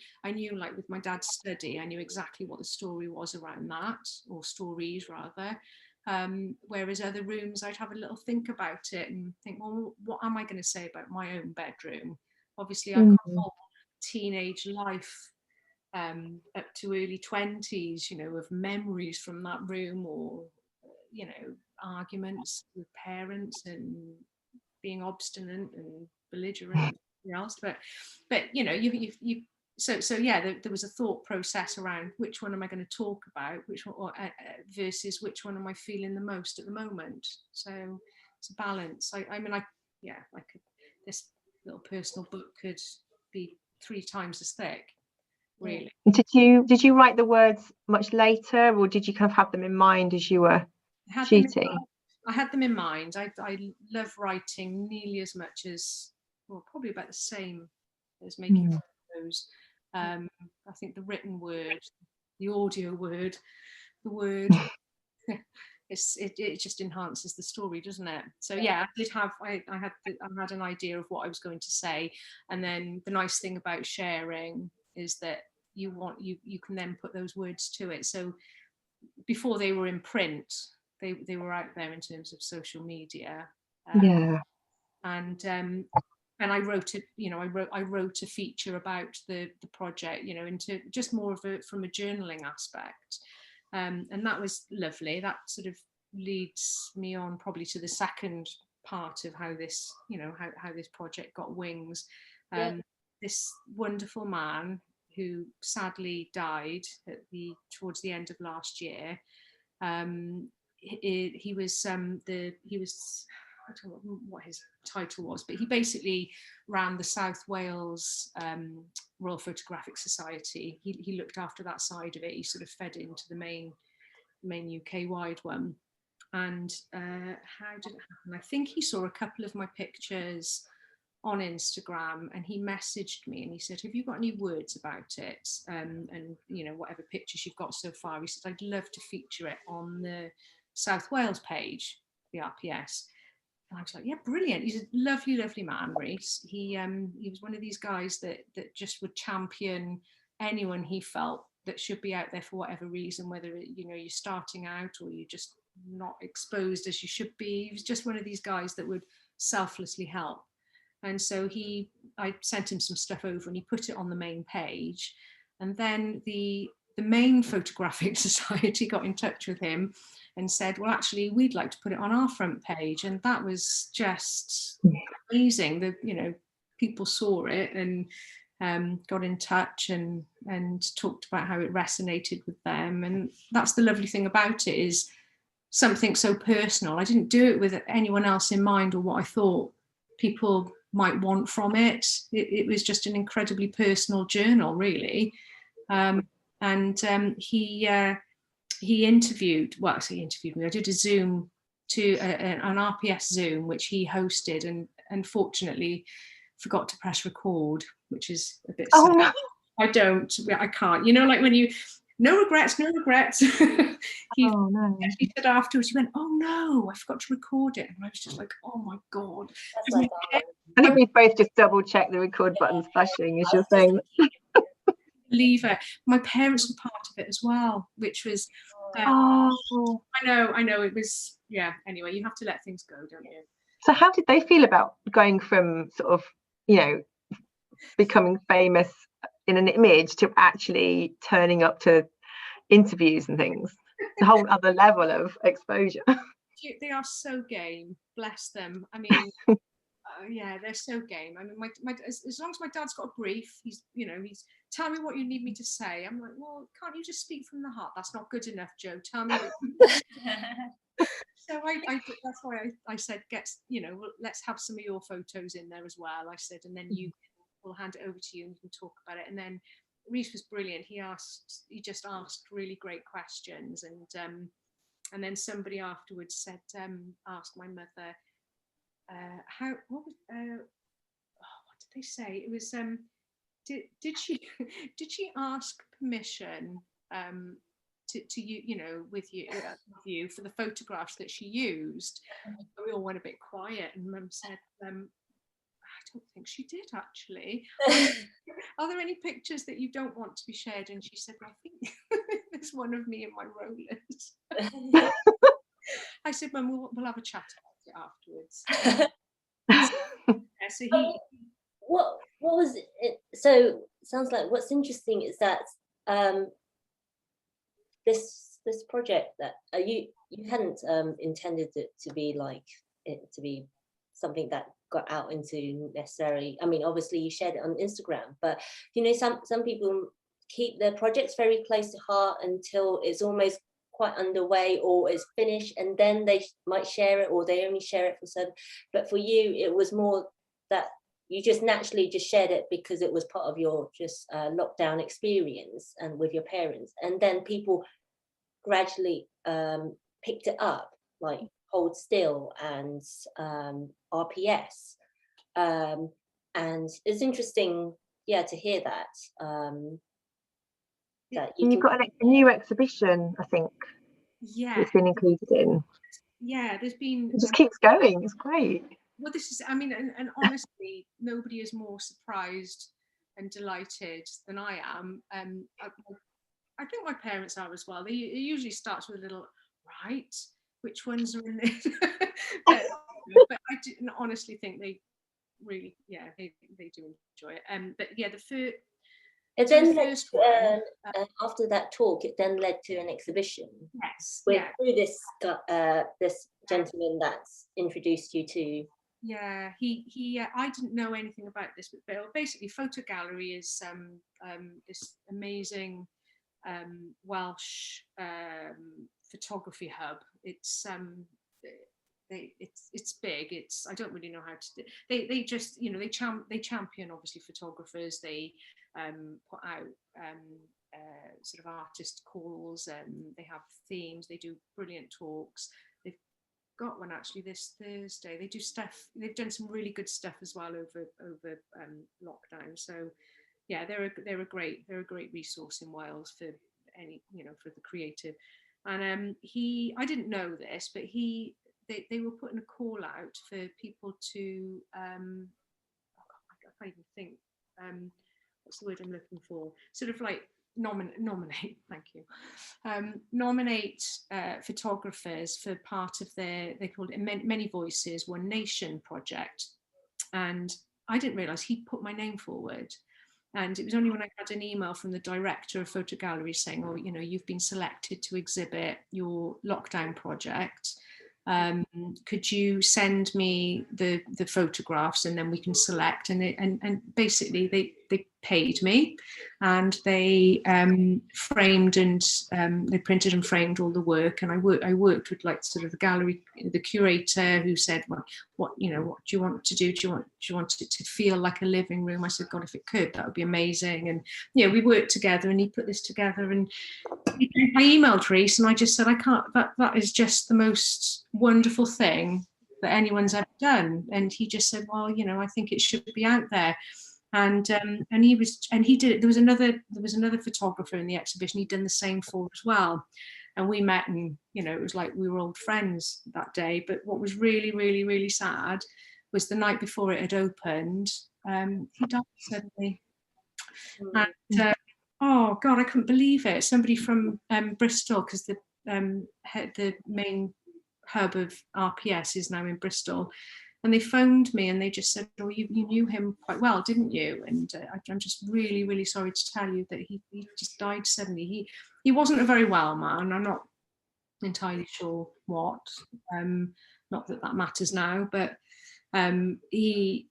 like with my dad's study, I knew exactly what the story was around that, or stories rather. Whereas other rooms, I'd have a little think about it and think, well, what am I going to say about my own bedroom? Obviously, I've got a whole teenage life up to early 20s, you know, of memories from that room, or, you know, arguments with parents and being obstinate and belligerent and everything else. But you know, so yeah, there was a thought process around which one am I going to talk about, which one, versus which one am I feeling the most at the moment. So it's a balance. I mean, this little personal book could be 3 times as thick, really. Did you write the words much later, or did you kind of have them in mind as you were shooting? I had them in mind. I love writing nearly as much as, well, probably about the same as making photos. I think the written word, the audio word, the word, it just enhances the story, doesn't it? So yeah, I had an idea of what I was going to say, and then the nice thing about sharing is that you can then put those words to it. So before they were in print, they were out there in terms of social media. And I wrote it, you know, I wrote a feature about the project, you know, into just more of from a journaling aspect, and that was lovely. That sort of leads me on probably to the second part of how this, you know, how this project got wings. This wonderful man who sadly died towards the end of last year. He was I don't know what his title was, but he basically ran the South Wales Royal Photographic Society. He looked after that side of it. He sort of fed into the main UK wide one. And how did it happen? I think he saw a couple of my pictures on Instagram, and he messaged me and he said, have you got any words about it? And you know, whatever pictures you've got so far, he said, I'd love to feature it on the South Wales page, the RPS. And I was like, yeah, brilliant. He's a lovely, lovely man, Reese. He was one of these guys that just would champion anyone he felt that should be out there for whatever reason, whether, you know, you're starting out or you're just not exposed as you should be. He was just one of these guys that would selflessly help. And so I sent him some stuff over and he put it on the main page. And then the main Photographic Society got in touch with him and said, well, actually, we'd like to put it on our front page. And that was just amazing. You know, people saw it and got in touch and talked about how it resonated with them. And that's the lovely thing about it, is something so personal. I didn't do it with anyone else in mind or what I thought people might want from it. It was just an incredibly personal journal, really. He interviewed me. I did a Zoom to an RPS Zoom, which he hosted, and unfortunately forgot to press record, which is a bit sad. No. I can't. You know, like when you, no regrets. He said afterwards, he went, oh no, I forgot to record it. And I was just like, oh my God. I think we both just double checked the record button's flashing as you're saying. Believe it. My parents were part of it as well, which was, I know, it was, yeah, anyway, you have to let things go, don't you? So how did they feel about going from sort of, you know, becoming famous in an image to actually turning up to interviews and things? It's a whole other level of exposure. They are so game, bless them. I mean, Yeah, they're so game. I mean, as long as my dad's got a brief, he's tell me what you need me to say. I'm like, well, can't you just speak from the heart? That's not good enough, Jo. Tell me what. So that's why I said, let's have some of your photos in there as well. I said, and then we'll hand it over to you and you can talk about it. And then Reese was brilliant. He just asked really great questions, and then somebody afterwards said, asked my mother, what did they say? It was did she ask permission to with you for the photographs that she used? And we all went a bit quiet, and Mum said, I don't think she did actually. Are there any pictures that you don't want to be shared? And she said, I think there's one of me in my rollers. I said, Mum, we'll have a chat about it afterwards. So what was it? So sounds like what's interesting is that this project that you hadn't intended it to be something that got out into necessarily. I mean, obviously you shared it on Instagram, but some people keep their projects very close to heart until it's almost quite underway or is finished, and then they might share it, or they only share it for certain. But for you, it was more that you just naturally just shared it because it was part of your just lockdown experience and with your parents, and then people gradually picked it up, like Hold Still and RPS, and it's interesting, to hear that. That you've got a new exhibition, I think. Yeah, it's been included in. Yeah, there's been. It just keeps going. It's great. Well, this is. I mean, and honestly, nobody is more surprised and delighted than I am. I think my parents are as well. It usually starts with a little, right, which ones are in this? but I do honestly think they really, they do enjoy it. But yeah, it then led to, after that talk, it then led to an exhibition. Yes. Through this gentleman that's introduced you to. Yeah, he I didn't know anything about this, but basically Photo Gallery is this amazing Welsh photography hub. It's it's big. I don't really know how to. They just they champion obviously photographers. They put out sort of artist calls. They have themes. They do brilliant talks. They've got one actually this Thursday. They do stuff. They've done some really good stuff as well over lockdown. So yeah, they're a great resource in Wales for any for the creative. And I didn't know this, but they were putting a call out for people to I can't even think what's the word I'm looking for, sort of like nominate thank you nominate photographers for part of they called it Many Voices One Nation project, and I didn't realize he'd put my name forward. And it was only when I had an email from the director of Photo Gallery saying, oh, you've been selected to exhibit your lockdown project. Could you send me the photographs and then we can select? And basically they paid me, and they framed and they printed and framed all the work. And I worked with like sort of the gallery, the curator, who said, well, what do you want to do? Do you want it to feel like a living room? I said, God, if it could, that would be amazing. And we worked together, and he put this together. And I emailed Reese and I just said, I can't, that is just the most wonderful thing that anyone's ever done. And he just said, well, I think it should be out there. And he did it. There was another photographer in the exhibition he'd done the same for as well. And we met, and it was like we were old friends that day. But what was really, really, really sad was the night before it had opened, he died suddenly. And oh God, I couldn't believe it. Somebody from Bristol, because the main hub of RPS is now in Bristol, and they phoned me and they just said, "Oh, you knew him quite well, didn't you?" And I'm just really, really sorry to tell you that he just died suddenly. He wasn't a very well man. I'm not entirely sure what. Not that matters now, but It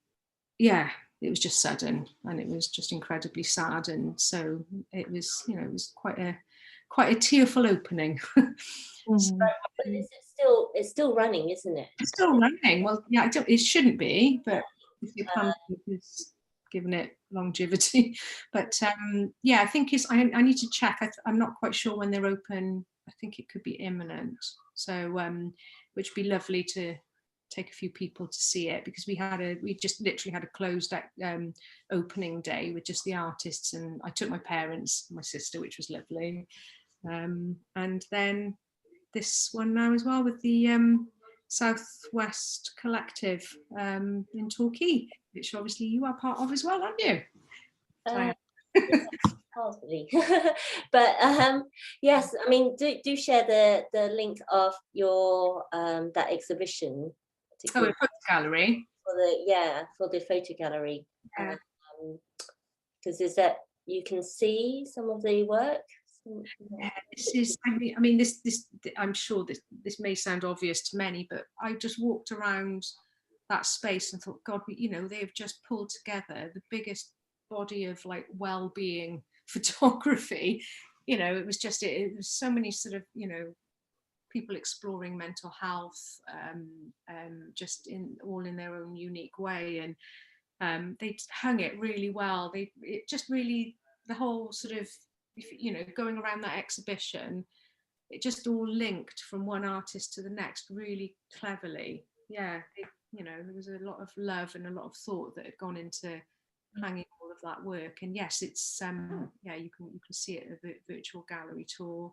was just sudden, and it was just incredibly sad, and so it was, you know, it was quite a tearful opening. But it's still running, isn't it? It's still running. Well, yeah, it shouldn't be, but if the pandemic has given it longevity. But I think I need to check. I'm not quite sure when they're open. I think it could be imminent. So, which would be lovely to take a few people to see it, because we just literally had a closed opening day with just the artists, and I took my parents, my sister, which was lovely, and then this one now as well with the Southwest Collective in Torquay, which obviously you are part of as well, aren't you? Possibly. But yes, I mean, do share the link of your that exhibition. A photo gallery. For the photo gallery. Because is that you can see some of the work. This is, I mean, this I'm sure this may sound obvious to many, but I just walked around that space and thought, God, you know, they've just pulled together the biggest body of like well-being photography. You know, it was so many sort of, you know, people exploring mental health, just all in their own unique way, and they hung it really well. It just really, the whole sort of, you know, going around that exhibition, it just all linked from one artist to the next really cleverly. Yeah, you know, there was a lot of love and a lot of thought that had gone into hanging all of that work. And yes, it's you can see it at the virtual gallery tour.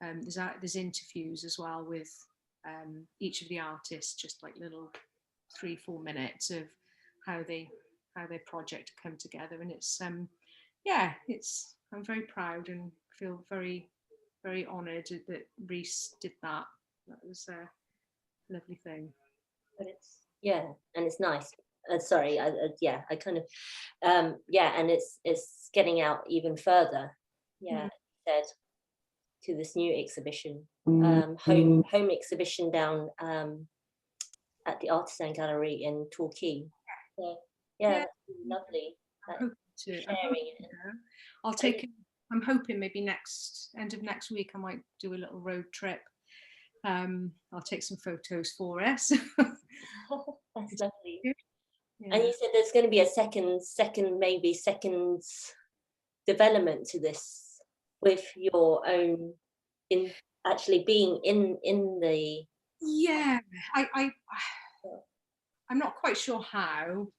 There's interviews as well with each of the artists, just like little 3-4 minutes of how their project come together, and it's I'm very proud and feel very, very honoured that Reese did that. That was a lovely thing. But and it's nice. Sorry, I kind of and it's getting out even further. Said to this new exhibition, home exhibition down at the Artisan Gallery in Torquay. So, that's really lovely. Sharing it. I'll take it. I'm hoping maybe end of next week I might do a little road trip. I'll take some photos for us. That's lovely. Yeah. And you said there's going to be a second development to this, with your own in actually being in the. Yeah, I'm not quite sure how.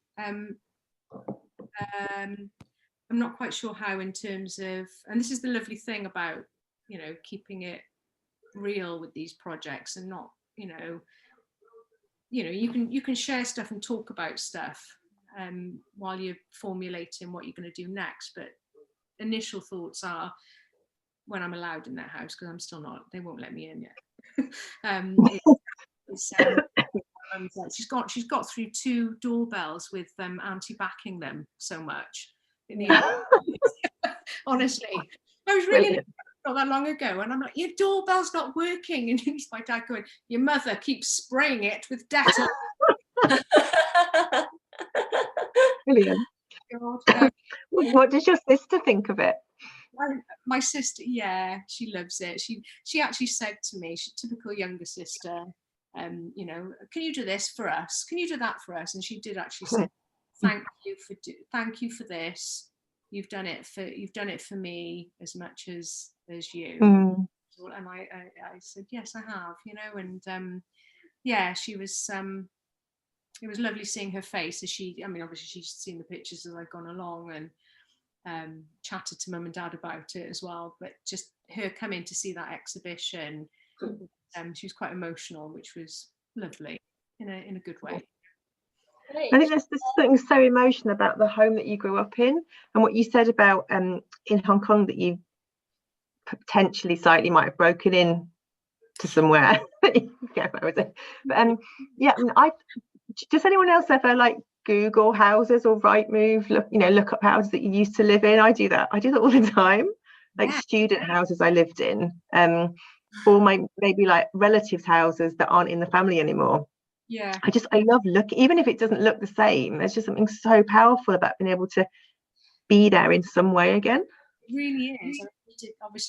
I'm not quite sure how, in terms of, and this is the lovely thing about, you know, keeping it real with these projects, and not, you know, you can share stuff and talk about stuff while you're formulating what you're going to do next. But initial thoughts are, when I'm allowed in that house, because I'm still not, they won't let me in yet. She's got through 2 doorbells with Auntie backing them so much. Honestly, I was really not that long ago, and I'm like, your doorbell's not working, and it's my dad going, your mother keeps spraying it with Dettol. Brilliant. God. What does your sister think of it? My sister, she loves it. She actually said to me, she's a typical younger sister, you know, can you do this for us? Can you do that for us? And she did actually say, thank you for this. You've done it for me as much as you. And I said, yes, I have, you know. And she was. It was lovely seeing her face as obviously she's seen the pictures as I've gone along, and chatted to mum and dad about it as well. But just her coming to see that exhibition, she was quite emotional, which was lovely in a good way. I think there's something so emotional about the home that you grew up in, and what you said about in Hong Kong, that you potentially slightly might have broken in to somewhere. But does anyone else ever like Google houses or Rightmove, look up houses that you used to live in? I do that all the time, like student houses I lived in, or maybe like relatives' houses that aren't in the family anymore. Yeah. I love looking, even if it doesn't look the same, there's just something so powerful about being able to be there in some way again. It really is.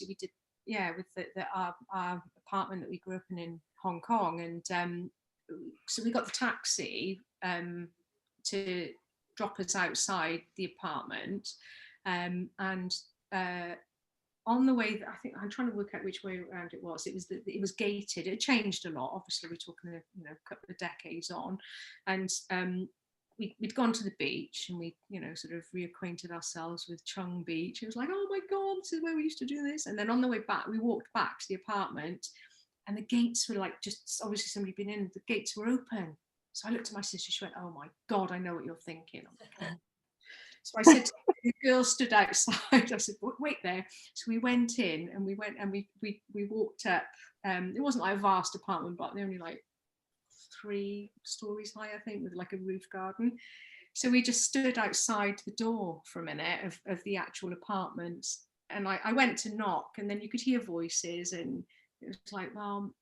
We did, yeah, with our apartment that we grew up in Hong Kong, and so we got the taxi to drop us outside the apartment, and on the way, I think I'm trying to work out which way around it was. It was gated. It changed a lot. Obviously, we're talking a couple of decades on, and we'd gone to the beach, and we sort of reacquainted ourselves with Chung Beach. It was like, oh my God, this is where we used to do this. And then on the way back, we walked back to the apartment, and the gates were like, just obviously somebody been in. The gates were open. So I looked at my sister. She went, "Oh my God, I know what you're thinking." I'm like, oh. So I said to the girl stood outside. I said, "Wait there." So we went in, and we walked up. It wasn't like a vast apartment, but they're only like 3 stories high, I think, with like a roof garden. So we just stood outside the door for a minute of the actual apartment, and I went to knock, and then you could hear voices, and it was like, well,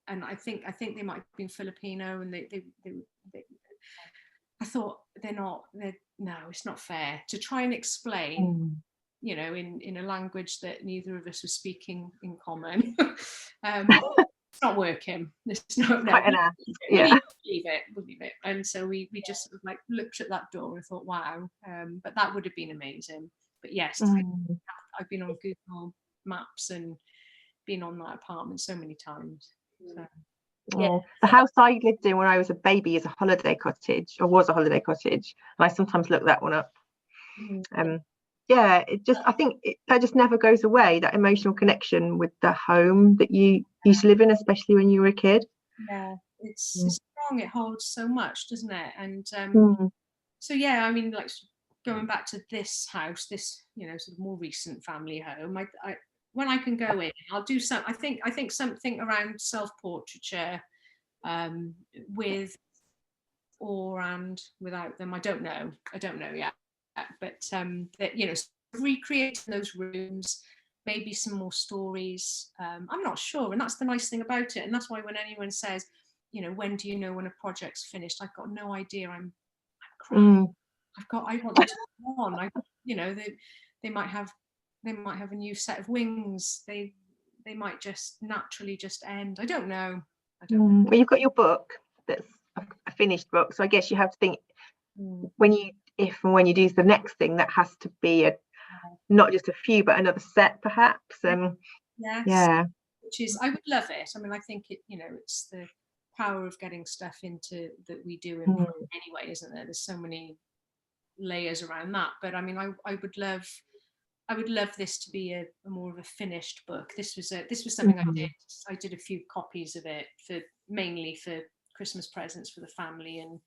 and I think they might have been Filipino, and they I thought no, it's not fair to try and explain, in a language that neither of us was speaking in common. It's not working. It's not. No, leave it. And so we just sort of like looked at that door and thought, wow. But that would have been amazing. But yes, I've been on Google Maps and been on that apartment so many times. So. Yeah. The house I lived in when I was a baby is a holiday cottage, or was a holiday cottage, and I sometimes look that one up. I think that just never goes away, that emotional connection with the home that you used to live in, especially when you were a kid. Yeah, it's strong. It holds so much, doesn't it? And so yeah, I mean, like going back to this house, this sort of more recent family home, I when I can go in, I'll do some. I think something around self-portraiture, with or and without them. I don't know yet. But that recreating those rooms, maybe some more stories. I'm not sure, and that's the nice thing about it. And that's why when anyone says, when do you know when a project's finished? I've got no idea. I'm crying. I want them to go on. They might have a new set of wings. They might just naturally just end. I don't know. Well, you've got your book that's a finished book, so I guess you have to think when you do the next thing, that has to be not just a few, but another set, perhaps. Yes. Yeah. Which is, I would love it. I mean, I think it's the power of getting stuff into that we do in anyway, isn't there? There's so many layers around that. But I mean, I would love this to be a more of a finished book. This was something I did a few copies of it mainly for Christmas presents for the family, and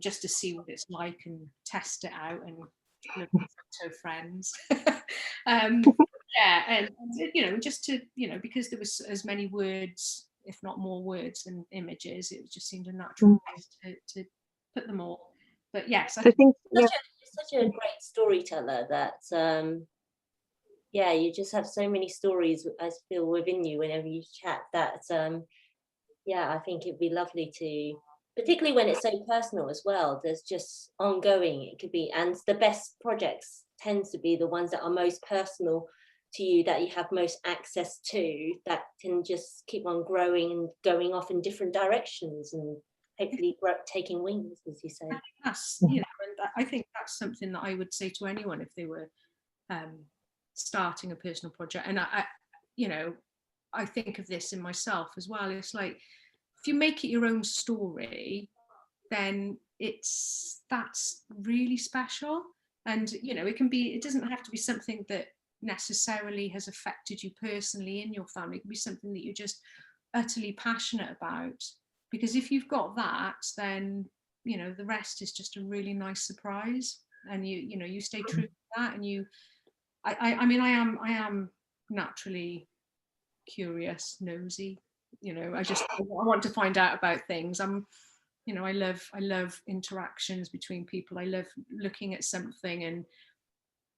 just to see what it's like and test it out and look at photo friends. And just to because there was as many words, if not more words than images, it just seemed a natural place to put them all. But yes, I think such a great storyteller that you just have so many stories, I feel, within you whenever you chat, that I think it'd be lovely to, particularly when it's so personal as well. There's just ongoing, it could be, and the best projects tends to be the ones that are most personal to you, that you have most access to, that can just keep on growing and going off in different directions and hopefully taking wings, as you say. And I think that's something that I would say to anyone if they were starting a personal project. And I think of this in myself as well. It's like, if you make it your own story, then that's really special. And it doesn't have to be something that necessarily has affected you personally in your family. It can be something that you're just utterly passionate about, because if you've got that, then the rest is just a really nice surprise, and you stay true to that. And I mean, I am naturally curious, nosy. I want to find out about things. I love interactions between people. I love looking at something and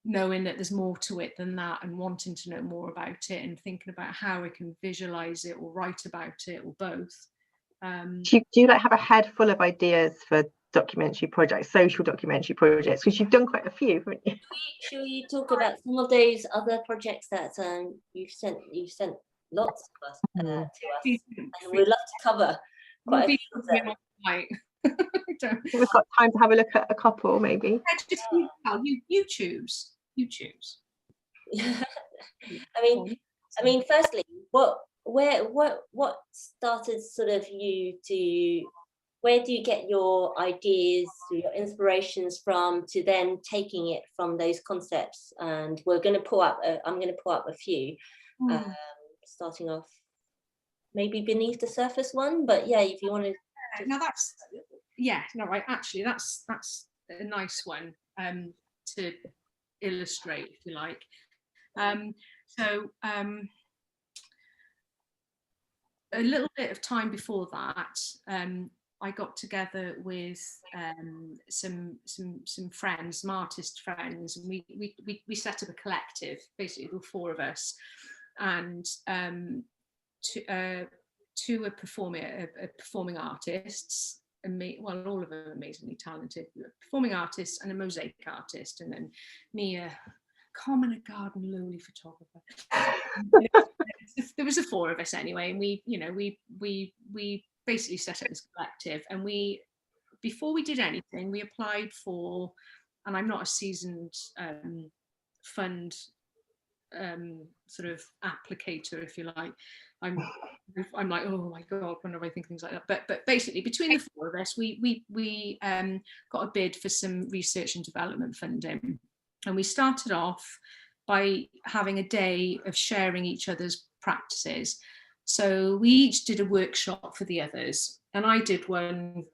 knowing that there's more to it than that, and wanting to know more about it, and thinking about how I can visualize it or write about it or both. Do you like have a head full of ideas for documentary projects, social documentary projects? Because you've done quite a few, haven't you? Should we talk about some of those other projects that you've sent lots of us to us, and we'd love to cover quite a few of them. We've got time to have a look at a couple, maybe. You choose. I mean, firstly, what started sort of you to, where do you get your ideas, your inspirations from, to then taking it from those concepts? And I'm going to pull up a few, starting off maybe beneath the surface one, but yeah, if you want to. Now that's actually that's a nice one to illustrate, if you like. A little bit of time before that, I got together with some friends, some artist friends, and we set up a collective. Basically, there were 4 of us, and two are performing artists, all of them are amazingly talented, performing artists and a mosaic artist, and then me, a common garden lowly photographer. There was the 4 of us anyway, and we basically set up this collective, and before we did anything, we applied for, and I'm not a seasoned fund sort of applicator, if you like. I'm like, oh my god, whenever I think things like that. But basically, between the 4 of us, we got a bid for some research and development funding, and we started off by having a day of sharing each other's practices. So we each did a workshop for the others, and I did one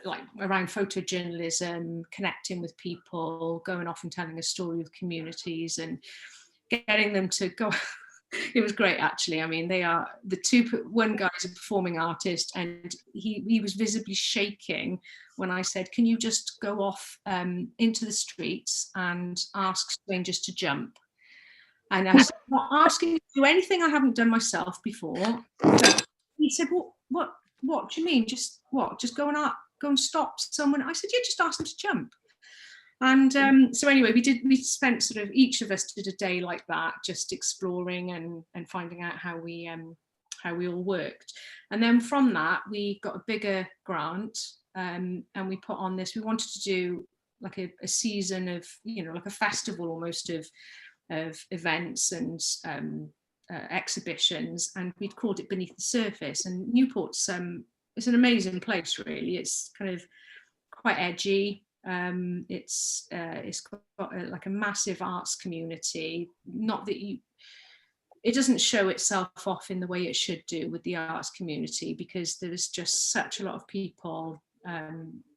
like around photojournalism, connecting with people, going off and telling a story with communities and getting them to go. It was great, actually. I mean, one guy is a performing artist, and he was visibly shaking when I said, can you just go off into the streets and ask strangers to jump? And I said, I'm not asking you to do anything I haven't done myself before. He said, what do you mean? Just go and stop someone? I said, yeah, just ask them to jump. And so anyway, we spent sort of, each of us did a day like that, just exploring and finding out how we all worked. And then from that, we got a bigger grant, and we put on this. We wanted to do like a season of, like a festival almost of events and exhibitions, and we'd called it Beneath the Surface. And Newport's it's an amazing place, really. It's kind of quite edgy. It's got like a massive arts community. Not that it doesn't show itself off in the way it should do with the arts community, because there's just such a lot of people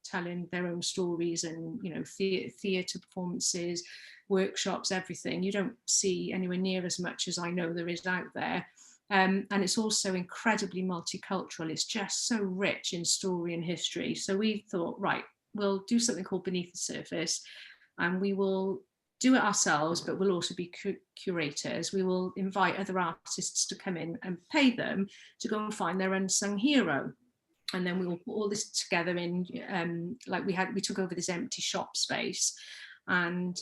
telling their own stories, and theatre performances, workshops, everything. You don't see anywhere near as much as I know there is out there. And it's also incredibly multicultural. It's just so rich in story and history. So we thought, right, we'll do something called Beneath the Surface, and we will do it ourselves, but we'll also be curators. We will invite other artists to come in and pay them to go and find their unsung hero. And then we will put all this together in, like we took over this empty shop space, and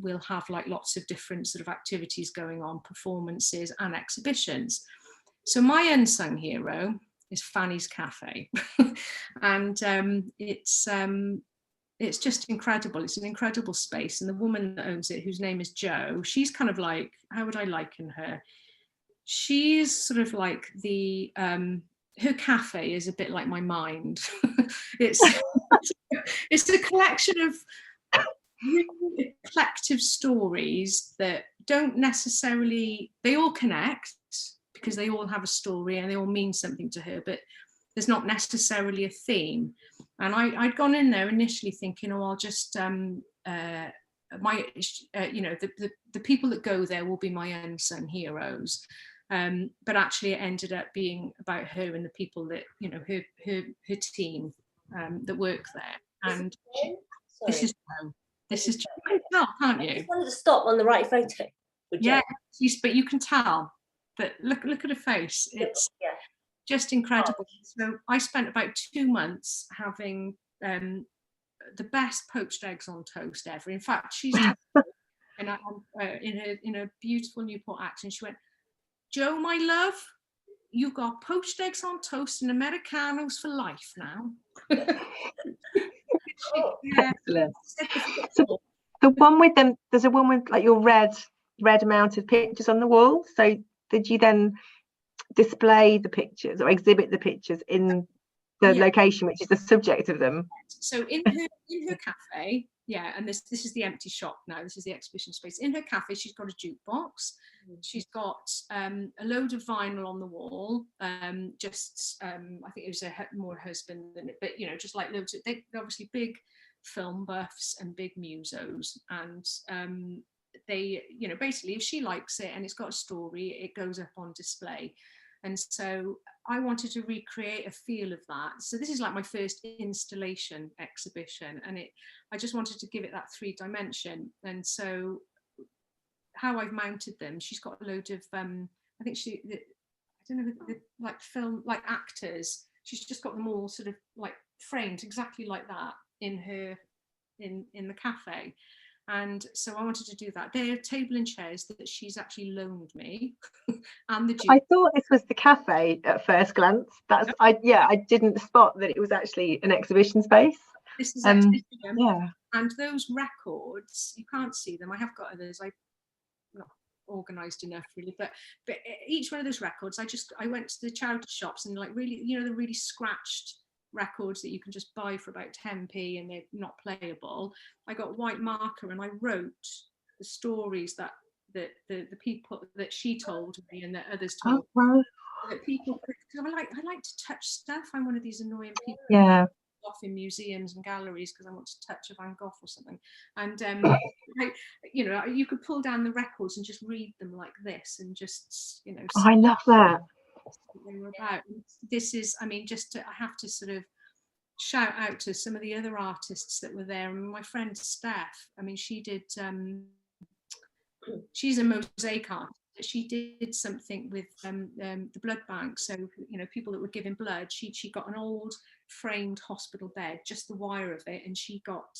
we'll have like lots of different sort of activities going on, performances and exhibitions. So my unsung hero is Fanny's Cafe. And it's just incredible. It's an incredible space, and the woman that owns it, whose name is Jo, she's kind of like, how would I liken her? She's sort of like her cafe is a bit like my mind. It's a collection of really eclectic stories that don't necessarily, they all connect because they all have a story and they all mean something to her, but there's not necessarily a theme. And I'd gone in there initially thinking, oh, I'll just the people that go there will be my unsung heroes. But actually it ended up being about her and the people that, her team that work there. And this is you can tell, can't you? I just wanted to stop on the right photo. Yeah, but you can tell. But look at her face. It's just incredible. So I spent about 2 months having the best poached eggs on toast ever. In fact, she's in a beautiful Newport accent. She went, "Jo, my love, you've got poached eggs on toast and Americanos for life now." Excellent. So the one with them, there's a one with like your red mounted pictures on the wall. So did you then display the pictures or exhibit the pictures in the location which is the subject of them? So in her cafe, and this is the empty shop now. This is the exhibition space. In her cafe, she's got a jukebox. She's got a load of vinyl on the wall. I think it was more husband than it, but just like loads of, they're obviously big film buffs and big musos, and they, basically if she likes it and it's got a story, it goes up on display. And so I wanted to recreate a feel of that. So this is like my first installation exhibition, and I just wanted to give it that 3 dimension. And so how I've mounted them, she's got a load of I don't know, like film, like actors. She's just got them all sort of like framed exactly like that in her in the cafe. And so I wanted to do that. They're table and chairs that she's actually loaned me. And the I thought this was the cafe at first glance. I didn't spot that it was actually an exhibition space. This is exhibition. Yeah. And those records, you can't see them. I have got others. I'm not organised enough really, but each one of those records, I went to the charity shops and like really, the really scratched records that you can just buy for about 10p and they're not playable. I got white marker and I wrote the stories that the people that she told me and that others told me, that people could, because I like to touch stuff. I'm one of these annoying people off in museums and galleries because I want to touch a Van Gogh or something, and you could pull down the records and just read them like this and just I love that. What they were about. This is, I have to sort of shout out to some of the other artists that were there. And my friend Steph, she did she's a mosaic artist. She did something with the blood bank. So people that were giving blood, she got an old framed hospital bed, just the wire of it, and she got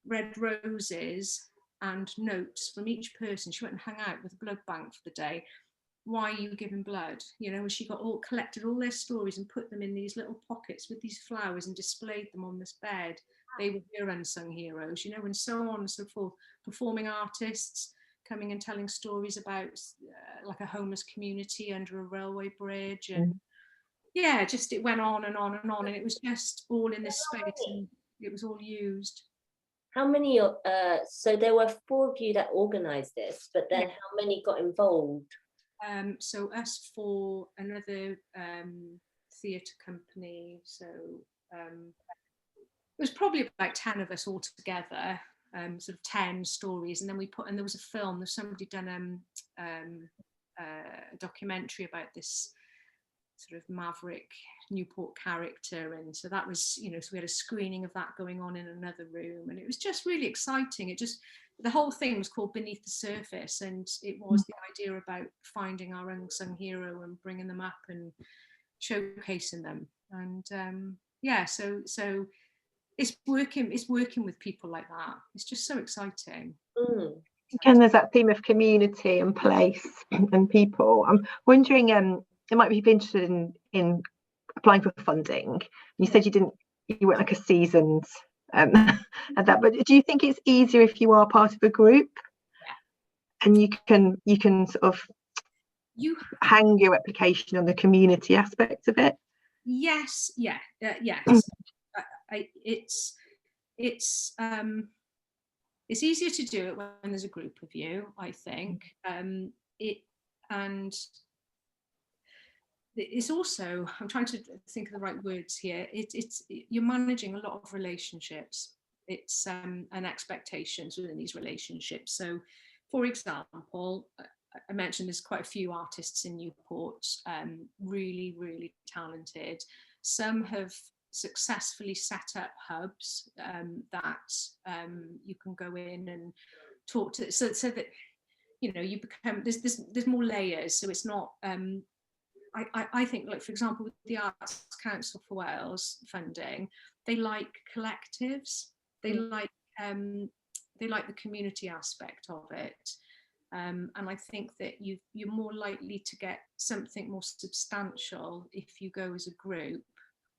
red roses and notes from each person. She went and hung out with the blood bank for the day. Why are you giving blood? And she collected all their stories and put them in these little pockets with these flowers and displayed them on this bed. They were her unsung heroes, and so on and so forth. Performing artists coming and telling stories about like a homeless community under a railway bridge, and just it went on and on and on, and it was just all in this space and it was all used. How many so there were 4 of you that organised this, but then how many got involved? So us 4, another theatre company, so it was probably about 10 of us all together, sort of 10 stories, and then there was a film. There's somebody done a documentary about this sort of maverick Newport character, and so that was, so we had a screening of that going on in another room, and it was just really exciting. The whole thing was called Beneath the Surface, and it was the idea about finding our unsung hero and bringing them up and showcasing them, and so it's working with people like that. It's just so exciting. Again, there's that theme of community and place and people. I'm wondering, it might be interested in applying for funding. You said you weren't like a seasoned at that, but do you think it's easier if you are part of a group and you can sort of hang your application on the community aspect of it? Yes. It's easier to do it when there's a group of you, I think. It's also, I'm trying to think of the right words here. You're managing a lot of relationships. It's and expectations within these relationships. So, for example, I mentioned there's quite a few artists in Newport, really, really talented. Some have successfully set up hubs that you can go in and talk to, so that you become, there's more layers. So it's not I think, like, for example, with the Arts Council for Wales funding, they like collectives, they like the community aspect of it. And I think that you're more likely to get something more substantial if you go as a group,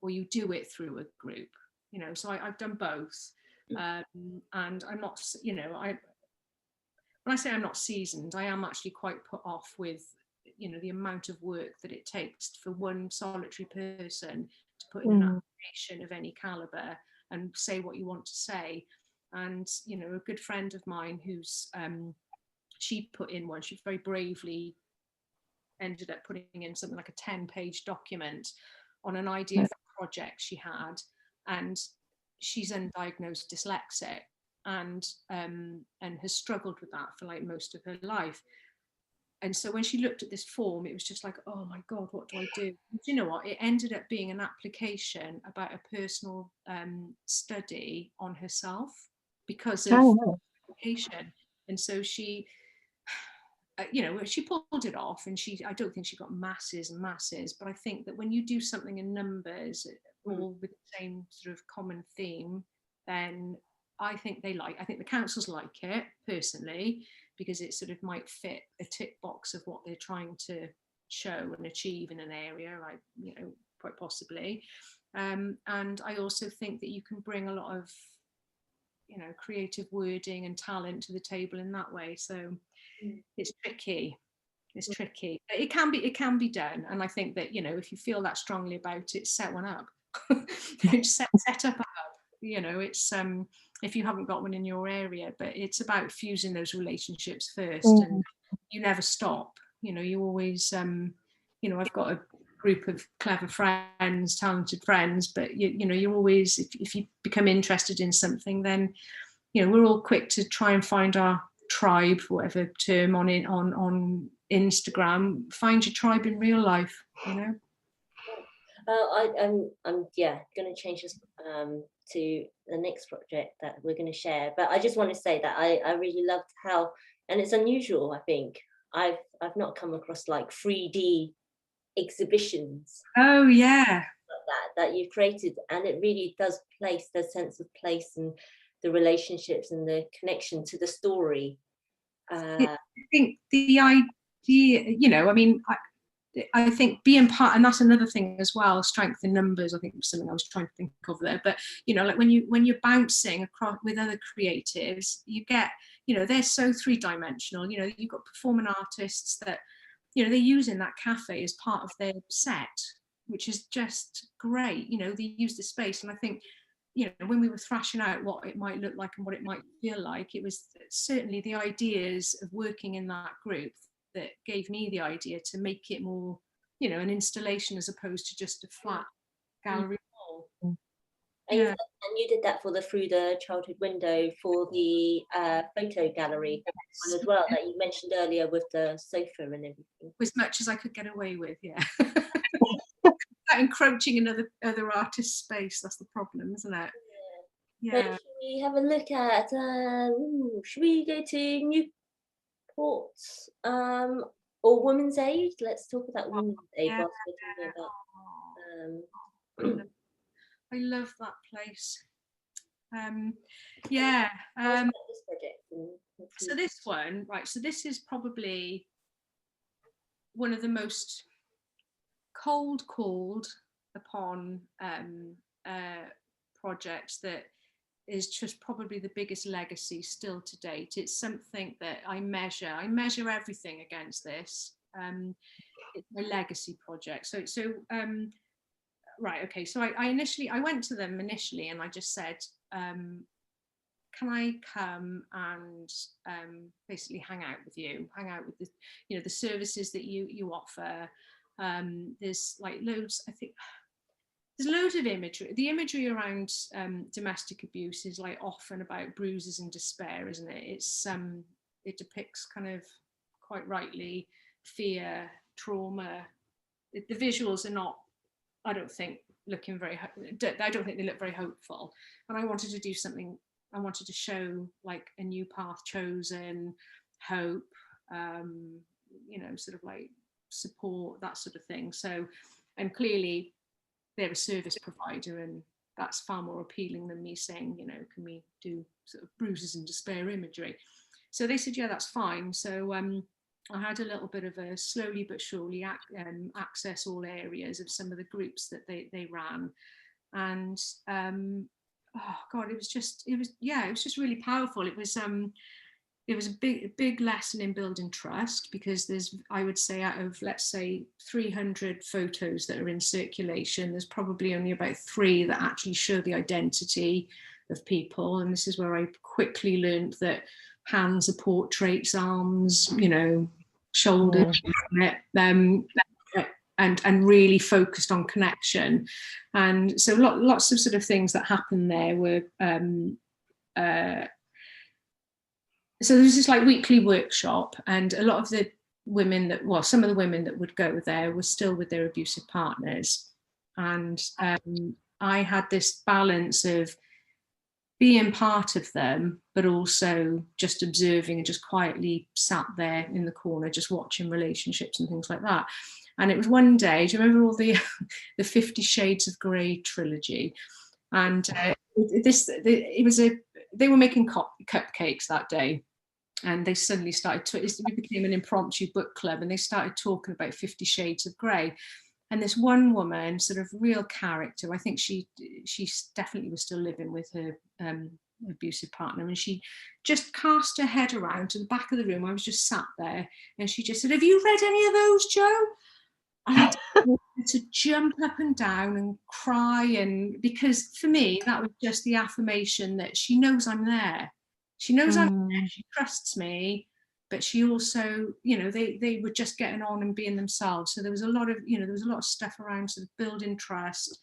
or you do it through a group, you know. So I've done both, and I'm not, you know, when I say I'm not seasoned, I am actually quite put off with, you know, the amount of work that it takes for one solitary person to put in an application of any calibre and say what you want to say. And, you know, a good friend of mine who's, she put in one, she very bravely ended up putting in something like a 10-page document on an idea for a project she had. And she's undiagnosed dyslexic, and has struggled with that for like most of her life. And so when she looked at this form, it was just like, oh my God, what do I do? Do you know what? It ended up being an application about a personal study on herself because of application. And so she, you know, she pulled it off, and I don't think she got masses and masses, but I think that when you do something in numbers, all with the same sort of common theme, then I think the councils like it personally, because it sort of might fit a tick box of what they're trying to show and achieve in an area, like, you know, quite possibly. And I also think that you can bring a lot of, you know, creative wording and talent to the table in that way. So it's tricky. It's tricky. It can be done. And I think that, you know, if you feel that strongly about it, set one up. set up. You know, it's if you haven't got one in your area, but it's about fusing those relationships first, and you never stop. You know, you always, you know, I've got a group of clever friends, talented friends, but you know, you're always, if you become interested in something, then, you know, we're all quick to try and find our tribe, whatever term on Instagram. Find your tribe in real life, you know. I'm going to change this to the next project that we're going to share, but I just want to say that I really loved how, and it's unusual, I think I've not come across like 3D exhibitions. Oh yeah, that you've created, and it really does place the sense of place and the relationships and the connection to the story. I think the idea, you know, I mean, I think being part, and that's another thing as well, strength in numbers, I think was something I was trying to think of there. But, you know, like when you're bouncing across with other creatives, you get, you know, they're so three-dimensional. You know, you've got performing artists that, you know, they're using that cafe as part of their set, which is just great. You know, they use the space. And I think, you know, when we were thrashing out what it might look like and what it might feel like, it was certainly the ideas of working in that group that gave me the idea to make it more, you know, an installation as opposed to just a flat gallery wall. And you did that for through the childhood window for the photo gallery one as well, that you mentioned earlier with the sofa and everything. As much as I could get away with, yeah. Encroaching in other artists' space, that's the problem, isn't it? Yeah. So should we have a look at, should we go to Newport or Women's Aid? Let's talk about Women's Aid whilst we're talking about. I love that place. This project. So this one, right, so this is probably one of the most called upon projects that is just probably the biggest legacy still to date. It's something that I measure everything against this. It's my legacy project. So right, okay, so I went to them initially and I just said, can I come and basically hang out with the, you know, the services that you offer. There's like loads, I think there's loads of imagery. The imagery around domestic abuse is like often about bruises and despair, isn't it? It's it depicts kind of quite rightly fear, trauma. The visuals are not, I don't think, looking very, I don't think they look very hopeful. And I wanted to do something, I wanted to show like a new path chosen, hope, you know, sort of like support, that sort of thing. So, and clearly they're a service provider, and that's far more appealing than me saying, you know, can we do sort of bruises and despair imagery? So they said, yeah, that's fine. So I had a little bit of a slowly but surely access all areas of some of the groups that they ran. And oh God, it was just really powerful. It was a big lesson in building trust, because there's, I would say, out of, let's say, 300 photos that are in circulation, there's probably only about 3 that actually show the identity of people. And this is where I quickly learned that hands are portraits, arms, you know, shoulders, and really focused on connection. And so lots of sort of things that happened there were so there was this like weekly workshop, and a lot of the women that, well, some of the women that would go there were still with their abusive partners. And I had this balance of being part of them, but also just observing and just quietly sat there in the corner, just watching relationships and things like that. And it was one day, do you remember all the 50 Shades of Grey trilogy? And they were making cupcakes that day, and they suddenly started to, it became an impromptu book club, and they started talking about 50 Shades of Grey. And this one woman, sort of real character, I think she definitely was still living with her abusive partner, and she just cast her head around to the back of the room. I was just sat there, and she just said, "Have you read any of those, Jo?" And I wanted to jump up and down and cry, and because for me that was just the affirmation that she knows I'm there. She knows I'm there. She trusts me, but she also, you know, they were just getting on and being themselves. So there was a lot of, you know, there was a lot of stuff around sort of building trust,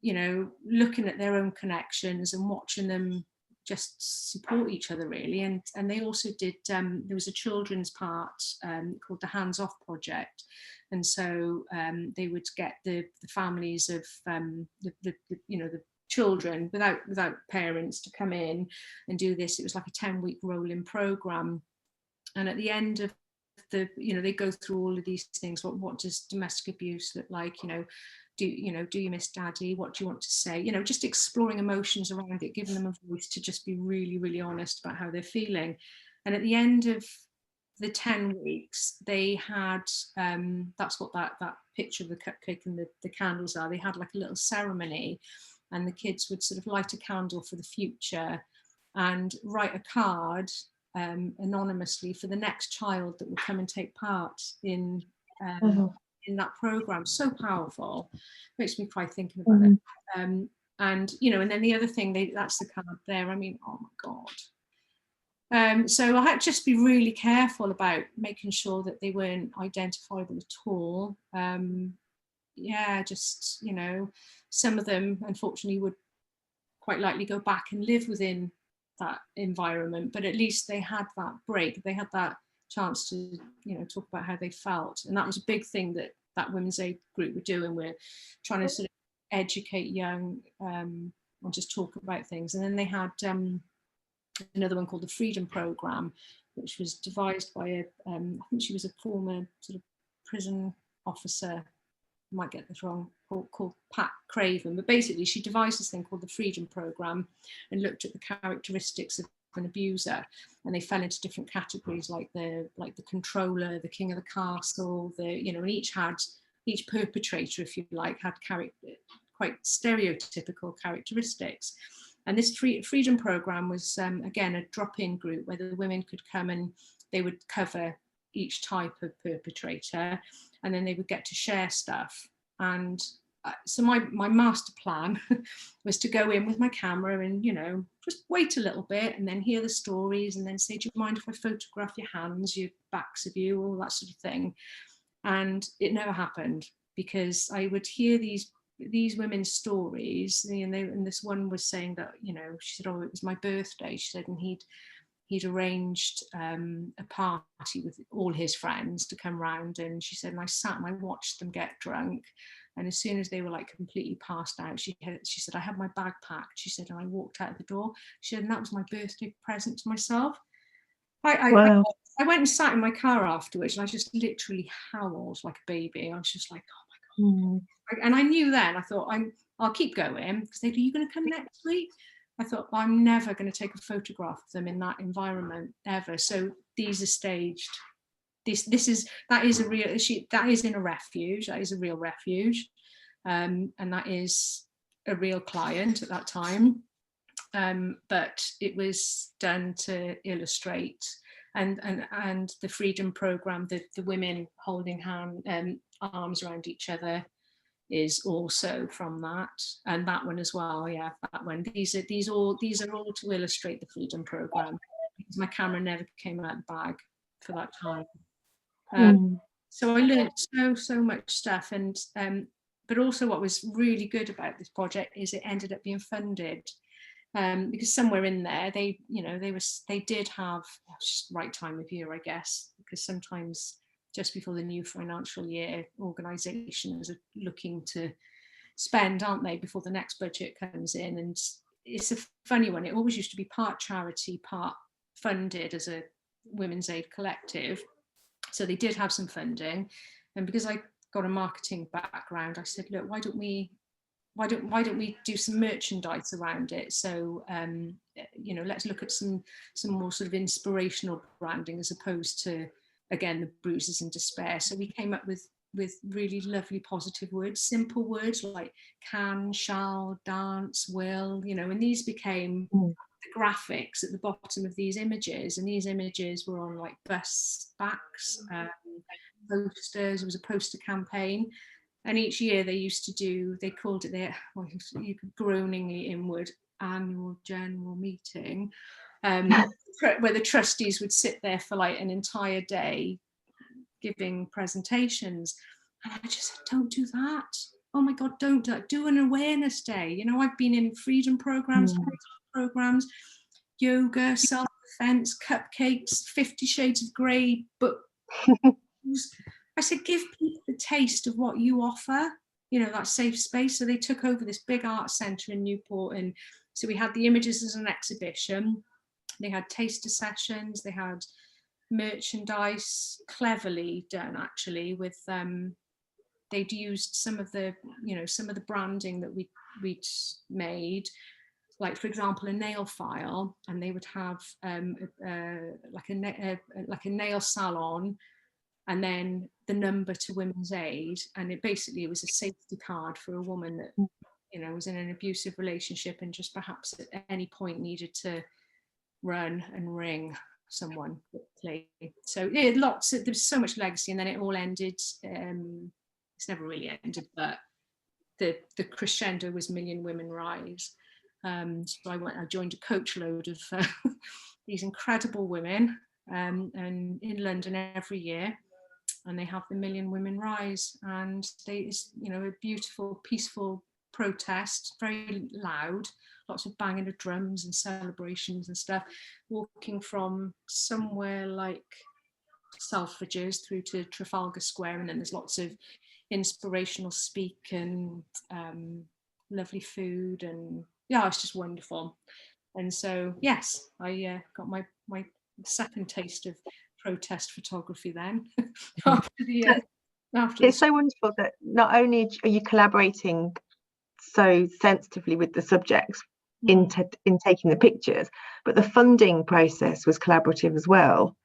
you know, looking at their own connections and watching them just support each other, really. And they also did, there was a children's part called the Hands Off Project. And so they would get the families of the children without parents to come in and do this. It was like a 10-week rolling program. And at the end of they go through all of these things. What does domestic abuse look like? Do you miss daddy? What do you want to say? Just exploring emotions around it, giving them a voice to just be really, really honest about how they're feeling. And at the end of the 10 weeks, they had, that's what that picture of the cupcake and the candles are. They had like a little ceremony, and the kids would sort of light a candle for the future and write a card anonymously for the next child that would come and take part in that program. So powerful, makes me cry thinking about it. And then the other thing, that's the card there. I mean, oh my God. So I had to just be really careful about making sure that they weren't identifiable at all. Some of them unfortunately would quite likely go back and live within that environment, but at least they had that break. They had that chance to talk about how they felt, and that was a big thing that women's aid group were doing. We're trying to sort of educate young and just talk about things. And then they had another one called the Freedom Program, which was devised by I think she was a former sort of prison officer, I might get this wrong, called Pat Craven, but basically she devised this thing called the Freedom Program and looked at the characteristics of an abuser, and they fell into different categories, like the controller, the king of the castle, and each perpetrator, if you like, had quite stereotypical characteristics. And this Freedom Program was again a drop-in group where the women could come and they would cover each type of perpetrator, and then they would get to share stuff. And so my master plan was to go in with my camera and just wait a little bit and then hear the stories and then say, do you mind if I photograph your hands, your backs of you, all that sort of thing. And it never happened, because I would hear these women's stories, and this one was saying that she said, oh, it was my birthday, she said, and he'd arranged a party with all his friends to come round, and she said, and I sat and I watched them get drunk, and as soon as they were like completely passed out, she said, I had my bag packed, she said, and I walked out of the door, she said, and that was my birthday present to myself. I I went and sat in my car afterwards, and I just literally howled like a baby. I was just like, oh my God. And I knew then, I thought, I'll keep going, because they said, are you going to come next week? I thought, well, I'm never going to take a photograph of them in that environment ever. So these are staged. That is in a refuge. That is a real refuge, and that is a real client at that time. But it was done to illustrate, and the freedom program, the women holding arms around each other, is also from that, and that one as well. Yeah, that one. These are all to illustrate the freedom program, because my camera never came out of the bag for that time. So I learned so much stuff, and but also what was really good about this project is it ended up being funded, because somewhere in there they did have, just right time of year, I guess, because sometimes just before the new financial year, organisations are looking to spend, aren't they, before the next budget comes in. And it's a funny one. It always used to be part charity, part funded as a women's aid collective. So they did have some funding. And because I got a marketing background, I said, look, why don't we do some merchandise around it? So let's look at some more sort of inspirational branding, as opposed to, again, the bruises and despair. So we came up with really lovely positive words, simple words like can, shall, dance, will, and these became the graphics at the bottom of these images. And these images were on like bus backs, posters. It was a poster campaign. And each year they called it their groaningly inward annual general meeting, where the trustees would sit there for like an entire day giving presentations. And I just said, don't do that. Oh my God, don't do an awareness day. I've been in freedom programs, yoga, self-defense, cupcakes, 50 Shades of Grey, but I said, give people the taste of what you offer, that safe space. So they took over this big art centre in Newport. And so we had the images as an exhibition. They had taster sessions. They had merchandise, cleverly done, actually, with they'd used some of the branding that we'd made, like, for example, a nail file, and they would have like a nail salon, and then the number to Women's Aid, and it was a safety card for a woman that was in an abusive relationship and just perhaps at any point needed to run and ring someone quickly. So yeah, there's so much legacy, and then it all ended. It's never really ended, but the crescendo was Million Women Rise. So I joined a coach load of these incredible women, and in London every year. And they have the Million Women Rise, and it's a beautiful, peaceful protest, very loud, lots of banging of drums and celebrations and stuff, walking from somewhere like Selfridges through to Trafalgar Square, and then there's lots of inspirational speak and lovely food, and yeah, it's just wonderful. And so yes, I got my second taste of protest photography then. It's so wonderful that not only are you collaborating so sensitively with the subjects in taking the pictures, but the funding process was collaborative as well.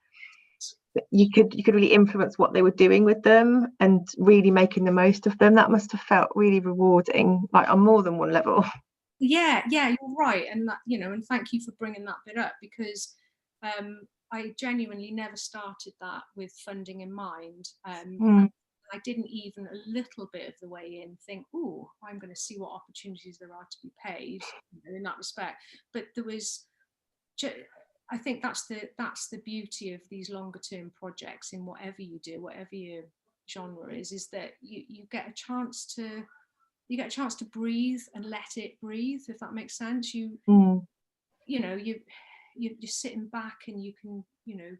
You could really influence what they were doing with them and really making the most of them. That must have felt really rewarding, like on more than one level. Yeah, you're right, and that, and thank you for bringing that bit up, because I genuinely never started that with funding in mind. I didn't even a little bit of the way in think, oh, I'm going to see what opportunities there are to be paid, in that respect. But there was, I think that's the beauty of these longer term projects in whatever you do, whatever your genre is that you get a chance to breathe and let it breathe, if that makes sense. You're sitting back, and you can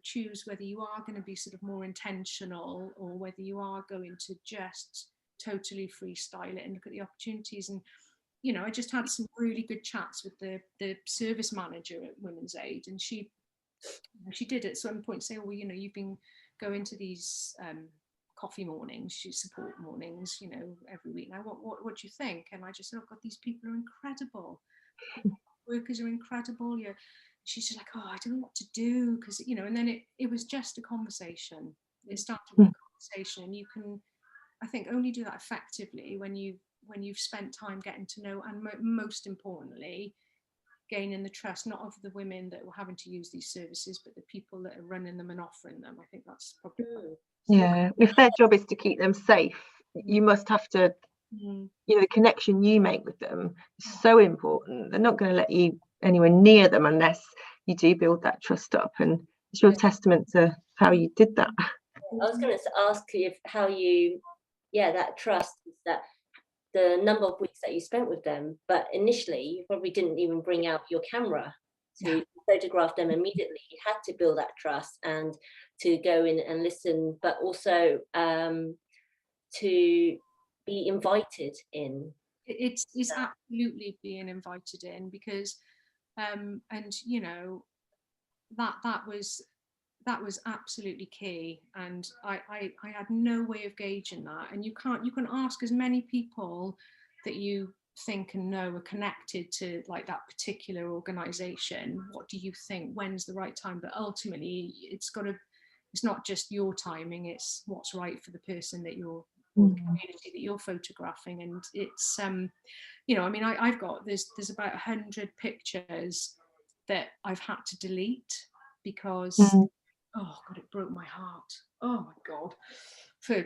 choose whether you are going to be sort of more intentional, or whether you are going to just totally freestyle it and look at the opportunities. And I just had some really good chats with the service manager at Women's Aid, and she she did at some point say, well, you've been going to these coffee mornings, support mornings, every week. Now, what do you think? And I just said, oh God, these people are incredible. Workers are incredible. She's just like, oh, I don't know what to do, because and then it was just a conversation. It started with a conversation, and you can, I think, only do that effectively when you've spent time getting to know, and most importantly, gaining the trust, not of the women that were having to use these services, but the people that are running them and offering them. I think that's probably if their job is to keep them safe, you must have to, the connection you make with them is so important. They're not going to let you anywhere near them unless you do build that trust up, and it's your testament to how you did that. I was going to ask you how you, that trust is that the number of weeks that you spent with them, but initially you probably didn't even bring out your camera to photograph them immediately. You had to build that trust and to go in and listen, but also to be invited in. It's absolutely being invited in, because and that was absolutely key, and I had no way of gauging that. And you can ask as many people that you think and know are connected to like that particular organization, what do you think, when's the right time? But ultimately it's not just your timing, it's what's right for the person that you're, or the community that you're photographing. And it's I've got there's about 100 pictures that I've had to delete because oh God, it broke my heart. Oh my God, for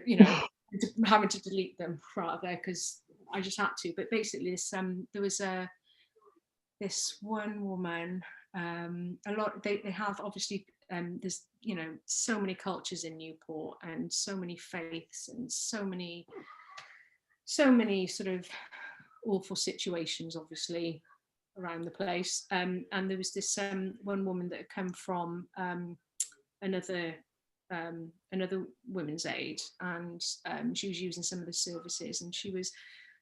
having to delete them rather, because I just had to. But basically, there was this one woman. A lot they have obviously. There's so many cultures in Newport, and so many faiths, and so many sort of awful situations, obviously, around the place. And there was this one woman that had come from another women's aid, and she was using some of the services, and she was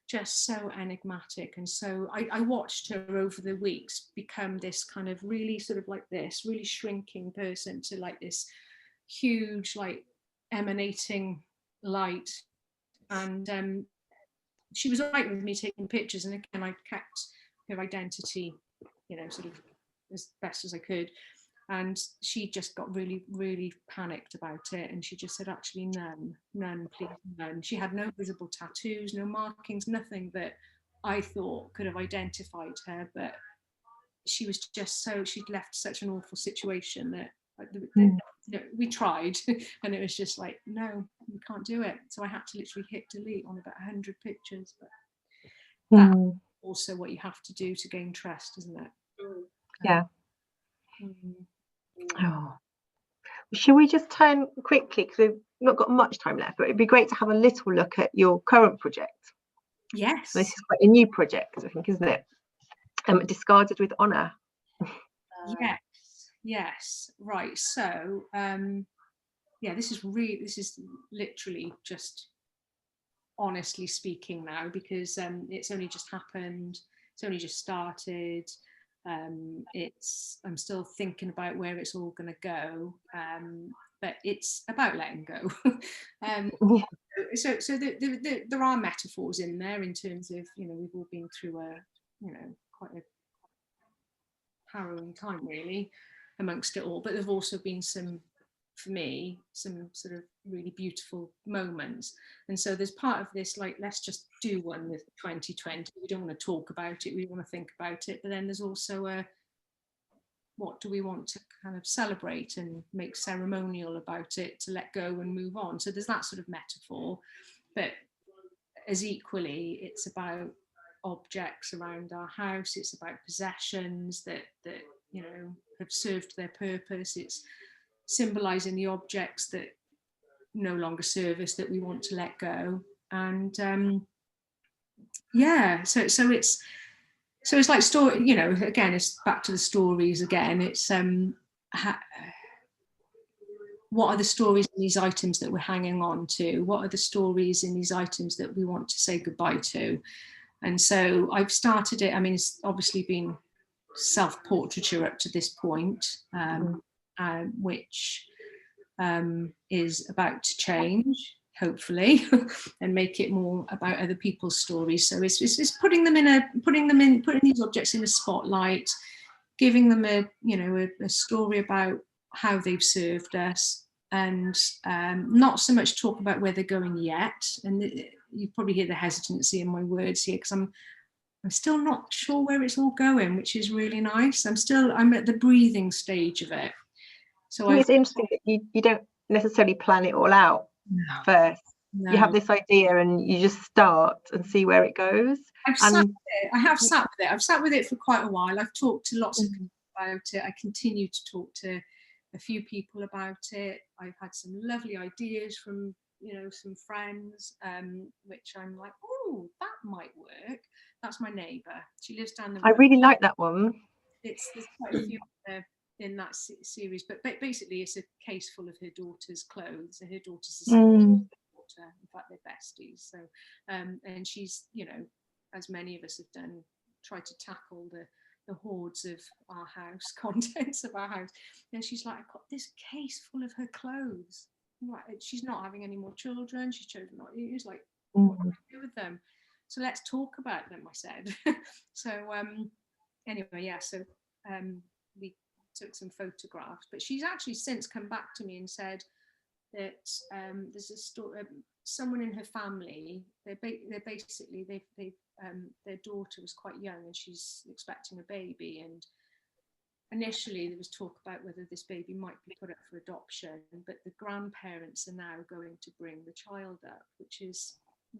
just so enigmatic. And so I watched her over the weeks become this kind of really sort of like this really shrinking person to like this huge like emanating light. And she was all right with me taking pictures, and again I kept her identity sort of as best as I could. And she just got really, really panicked about it. And she just said, actually, none, please, none. She had no visible tattoos, no markings, nothing that I thought could have identified her. But she was just she'd left such an awful situation that we tried. And it was just like, no, we can't do it. So I had to literally hit delete on about 100 pictures. But that's also what you have to do to gain trust, isn't it? Yeah. Oh, shall we just turn quickly, because we've not got much time left, but it'd be great to have a little look at your current project. Yes. This is quite a new project, I think, isn't it? Discarded with Honour. Yes. Right. So this is literally just honestly speaking now, because it's only just happened, it's only just started. I'm still thinking about where it's all going to go, but it's about letting go. So there are metaphors in there in terms of we've all been through quite a harrowing time really amongst it all, but there've also been for me some sort of really beautiful moments. And so there's part of this like, let's just do one with 2020. We don't want to talk about it, we want to think about it, but then there's also what do we want to kind of celebrate and make ceremonial about it, to let go and move on. So there's that sort of metaphor, but as equally it's about objects around our house, it's about possessions that have served their purpose, it's symbolizing the objects that no longer serve us, that we want to let go. And so it's like story, again, it's back to the stories again. It's what are the stories in these items that we're hanging on to? What are the stories in these items that we want to say goodbye to? And so I've started it. I mean, it's obviously been self-portraiture up to this point. which is about to change, hopefully, and make it more about other people's stories. So it's putting these objects in a spotlight, giving them a story about how they've served us, and not so much talk about where they're going yet. And you probably hear the hesitancy in my words here, because I'm still not sure where it's all going, which is really nice. I'm at the breathing stage of it. So it's interesting that you don't necessarily plan it all out first. No. You have this idea and you just start and see where it goes. I have sat with it. I've sat with it for quite a while. I've talked to lots of people about it. I continue to talk to a few people about it. I've had some lovely ideas from some friends, which I'm like, oh, that might work. That's my neighbour. She lives down the road. I really like that one. There's quite a few in that series, but basically it's a case full of her daughter's clothes, and her daughter's a daughter. In fact, they're besties. So, and she's, as many of us have done, tried to tackle the hoards of our house, contents of our house. And she's like, I've got this case full of her clothes. Like, she's not having any more children. She's chosen not to use. Like, what do I do with them? So let's talk about them, I said. So anyway, yeah. So we took some photographs, but she's actually since come back to me and said that there's a story. Someone in her family, their daughter was quite young and she's expecting a baby, and initially there was talk about whether this baby might be put up for adoption, but the grandparents are now going to bring the child up, which is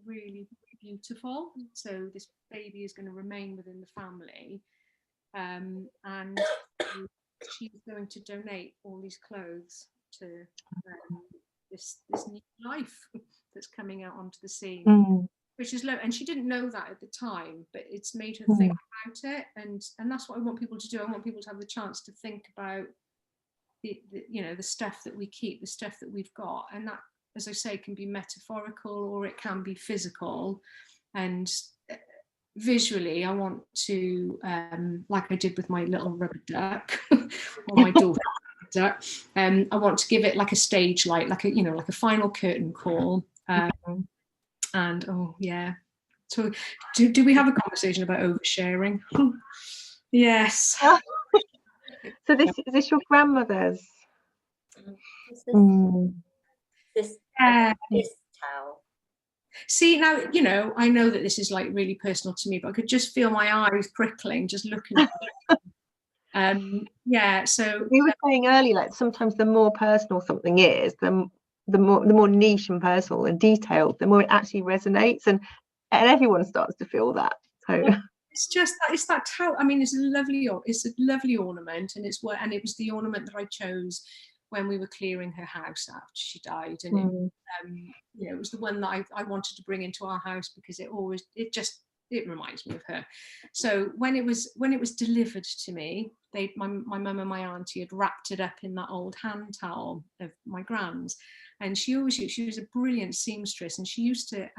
really beautiful. So this baby is going to remain within the family, and she's going to donate all these clothes to this new life that's coming out onto the scene, which is low. And she didn't know that at the time, but it's made her think about it, and that's what I want people to do. I want people to have the chance to think about the stuff that we keep, the stuff that we've got, and that, as I say, can be metaphorical or it can be physical. And visually, I want to, like I did with my little rubber duck or my daughter duck, I want to give it like a stage light, like a final curtain call. And oh yeah, so do we have a conversation about oversharing? Yes. So is this your grandmother's? This towel. See, now, I know that this is like really personal to me, but I could just feel my eyes prickling just looking at it. Yeah, so we were saying earlier, like sometimes the more personal something is, the more niche and personal and detailed, the more it actually resonates, and everyone starts to feel that. So it's just that, it's that towel. I mean, it's a lovely ornament, and it was the ornament that I chose when we were clearing her house after she died, and it was the one that I wanted to bring into our house because it reminds me of her. So when it was delivered to me, my mum and my auntie had wrapped it up in that old hand towel of my grand's, and she was a brilliant seamstress, and she used to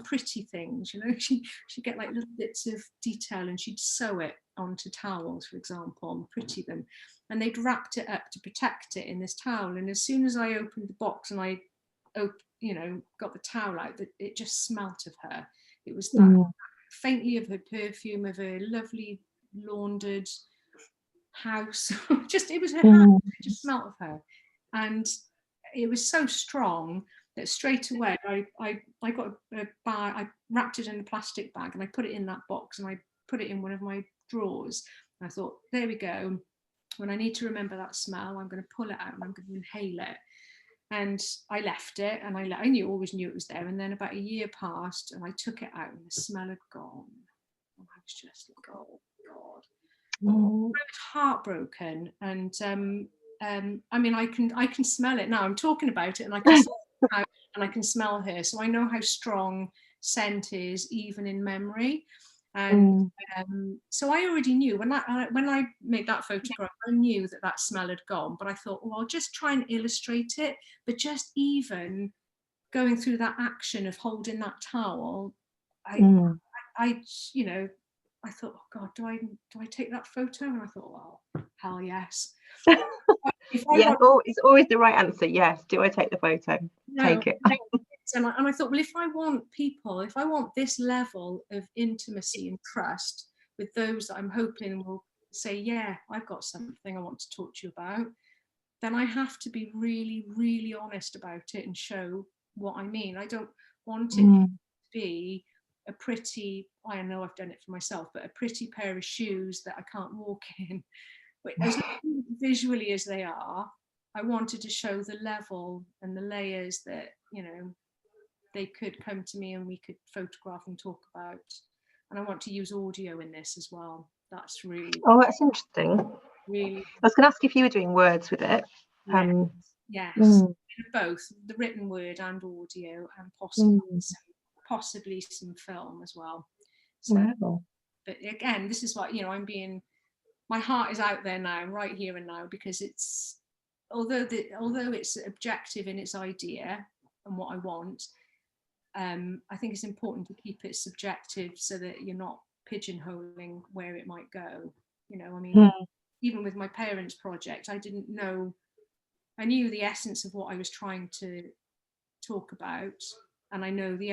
pretty things, she'd get like little bits of detail and she'd sew it onto towels, for example, and pretty them, and they'd wrapped it up to protect it in this towel. And as soon as I opened the box and I got the towel out, it just smelt of her. It was that faintly of her perfume, of her lovely laundered house. It was her house. It just smelt of her, and it was so strong that straight away I got a bag. I wrapped it in a plastic bag and I put it in that box and I put it in one of my drawers. And I thought, there we go. When I need to remember that smell, I'm going to pull it out and I'm going to inhale it. And I left it, and I always knew it was there. And then about a year passed, and I took it out, and the smell had gone. And I was just like, oh God. I was heartbroken, and I mean, I can smell it now. I'm talking about it, and I can smell it out, and I can smell her, so I know how strong scent is, even in memory. And so I already knew when I made that photograph, I knew that smell had gone. But I thought, well, I'll just try and illustrate it. But just even going through that action of holding that towel, I thought, oh God, do I take that photo? And I thought, well, hell yes. if I Yeah, want, it's always the right answer. Yes. Do I take the photo? no, Take it. and I thought, well, if I want this level of intimacy and trust with those that I'm hoping will say, yeah, I've got something I want to talk to you about, then I have to be really, really honest about it and show what I mean. I don't want it to be a pretty, I know I've done it for myself, but a pretty pair of shoes that I can't walk in. But as visually as they are, I wanted to show the level and the layers that, you know, they could come to me and we could photograph and talk about. And I want to use audio in this as well. That's really, Oh, that's interesting. really. I was going to ask if you were doing words with it. Yes, Mm. both the written word and audio, and possibly some film as well. So, Wow. but again, this is what, you know, my heart is out there now, right here and now, because it's, although it's objective in its idea and what I want, I think it's important to keep it subjective so that you're not pigeonholing where it might go. You know, I mean, even with my parents' project, I knew the essence of what I was trying to talk about, and I know the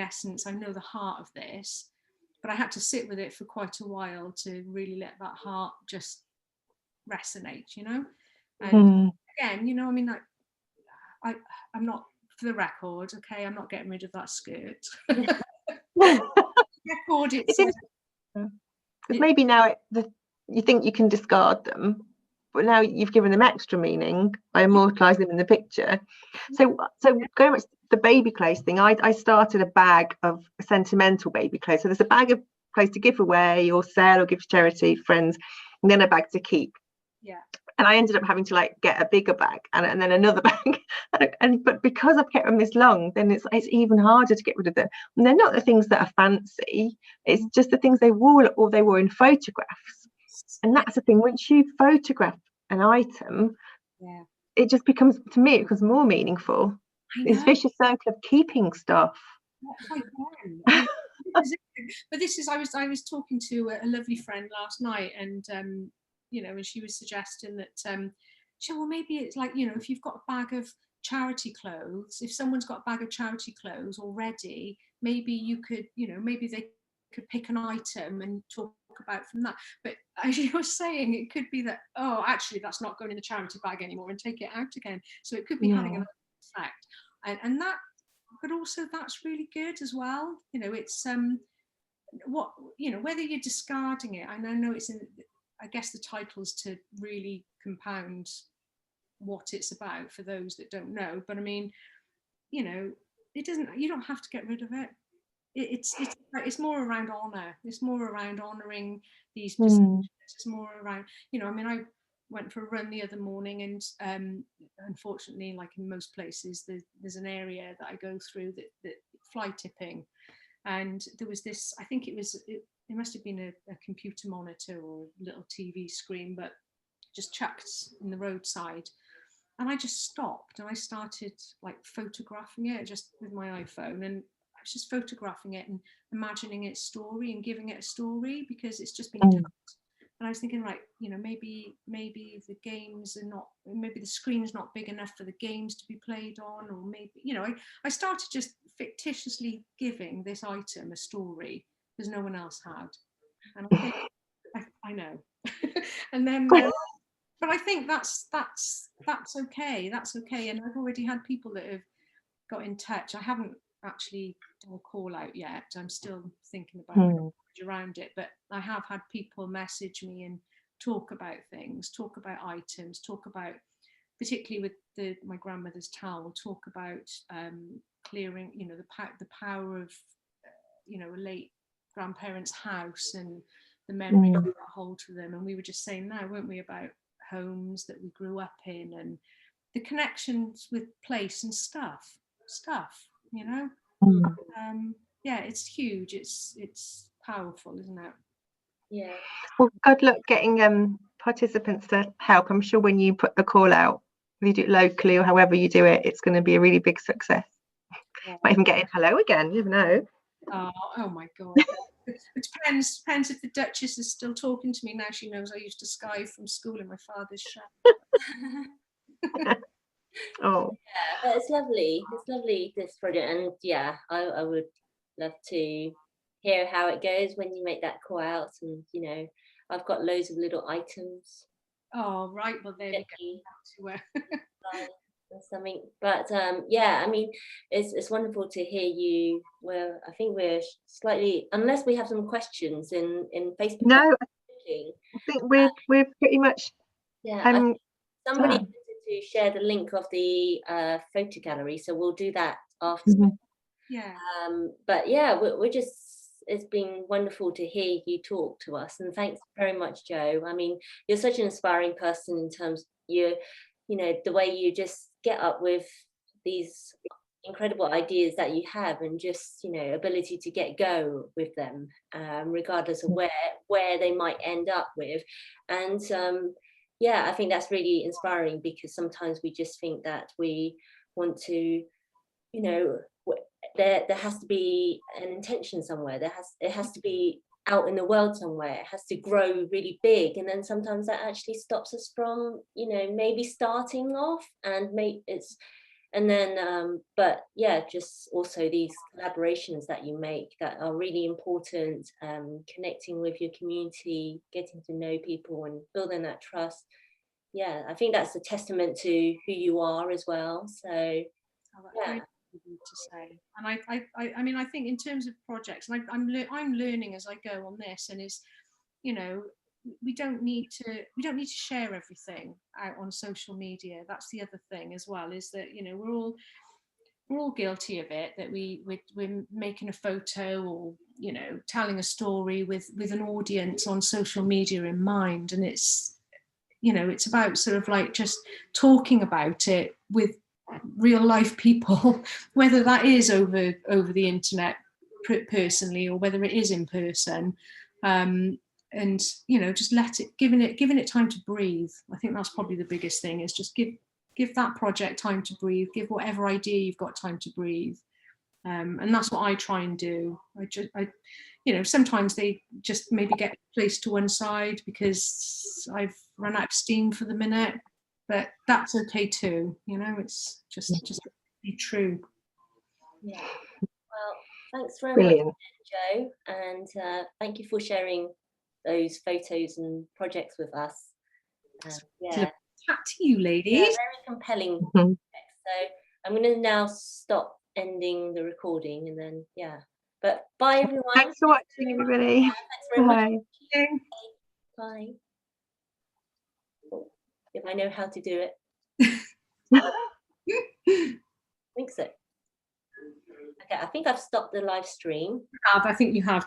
heart of this, but I had to sit with it for quite a while to really let that heart just resonate, you know. And again, you know, I mean, I'm not, for the record, okay, I'm not getting rid of that skirt. Record, it's because maybe now you think you can discard them, but now you've given them extra meaning by immortalising them in the picture. So going back to the baby clothes thing, I started a bag of sentimental baby clothes. So there's a bag of clothes to give away or sell or give to charity, friends, and then a bag to keep. Yeah. And I ended up having to like get a bigger bag and then another bag. But because I've kept them this long, then it's even harder to get rid of them. And they're not the things that are fancy. It's just the things they wore or they were in photographs. And that's the thing. Once you photograph an item, it just becomes, to me, it becomes more meaningful. This vicious circle of keeping stuff. But this is, I was talking to a lovely friend last night, and you know, and she was suggesting that well, maybe it's like, you know, if you've got a bag of charity clothes, if someone's got a bag of charity clothes already, maybe you could, you know, maybe they could pick an item and talk about from that. But as you were saying, it could be that, oh, actually that's not going in the charity bag anymore, and take it out again. So it could be having an effect, and that, but also that's really good as well. You know, it's what, you know, whether you're discarding it, and I know it's in, I guess the title is to really compound what it's about for those that don't know, but I mean, you know, you don't have to get rid of it. It's more around honor. It's more around honoring these possessions. It's more around, you know, I mean, I went for a run the other morning, and unfortunately, like in most places, there's an area that I go through that fly tipping, and there was this, I think it must have been a computer monitor or a little TV screen, but just chucked in the roadside. And I just stopped and I started like photographing it just with my iPhone, and I was just photographing it and imagining its story and giving it a story, because it's just been touched. And I was thinking, right, you know, maybe the games are not, maybe the screen's not big enough for the games to be played on, or maybe, you know, I started just fictitiously giving this item a story because no one else had. And I think, I know. And then, but I think that's okay. That's okay. And I've already had people that have got in touch. I haven't actually done a call out yet. I'm still thinking about around it, but I have had people message me and talk about things, talk about items, talk about, particularly with my grandmother's towel, talk about clearing, you know, the power of, you know, a late grandparent's house and the memory that hold to them. And we were just saying now, weren't we, about homes that we grew up in and the connections with place and stuff, you know. Yeah, it's huge. It's powerful, isn't it? Yeah. Well, good luck getting participants to help. I'm sure when you put the call out, whether you do it locally or however you do it, it's going to be a really big success. Might even get in hello again, you never know. Oh my God. It depends if the Duchess is still talking to me now. She knows I used to Sky from school in my father's shop. Oh, Yeah, but it's lovely. It's lovely, this project, and yeah, I would love to hear how it goes when you make that call out. And I've got loads of little items. Oh, right. Well, there we go. Or something, but yeah, I mean, it's wonderful to hear you. Well, I think we're slightly, unless we have some questions in Facebook. No, I think we're pretty much. Yeah, somebody done. wanted to share the link of the photo gallery, so we'll do that after. Yeah. But yeah, we're just, it's been wonderful to hear you talk to us, and thanks very much, Jo. I mean, you're such an inspiring person in terms the way you just get up with these incredible ideas that you have, and just ability to go with them, regardless of where they might end up with. And yeah, I think that's really inspiring, because sometimes we just think that we want to, there has to be an intention somewhere. It has to be out in the world somewhere. It has to grow really big, and then sometimes that actually stops us from maybe starting off, but yeah, just also these collaborations that you make that are really important, connecting with your community, getting to know people and building that trust. Yeah, I think that's a testament to who you are as well. So yeah. To say, and I mean, I think in terms of projects, and I'm learning as I go on this, and we don't need to share everything out on social media. That's the other thing as well, is that we're all guilty of it, that we're making a photo or telling a story with an audience on social media in mind, and it's about sort of like just talking about it with real life people, whether that is over the internet personally, or whether it is in person, and just giving it time to breathe. I think that's probably the biggest thing, is just give that project time to breathe, give whatever idea you've got time to breathe, and that's what I try and do. Sometimes they just maybe get placed to one side because I've run out of steam for the minute, but that's okay too. It's just be true. Yeah. Well, thanks very Brilliant. much, Jo, and thank you for sharing those photos and projects with us. Yeah. Chat to you, ladies. Yeah, very compelling. So I'm going to now stop ending the recording, and then But bye, everyone. Thanks for watching, everybody. Thanks very much. Bye. If I know how to do it. I think so. Okay, I think I've stopped the live stream. I think you have.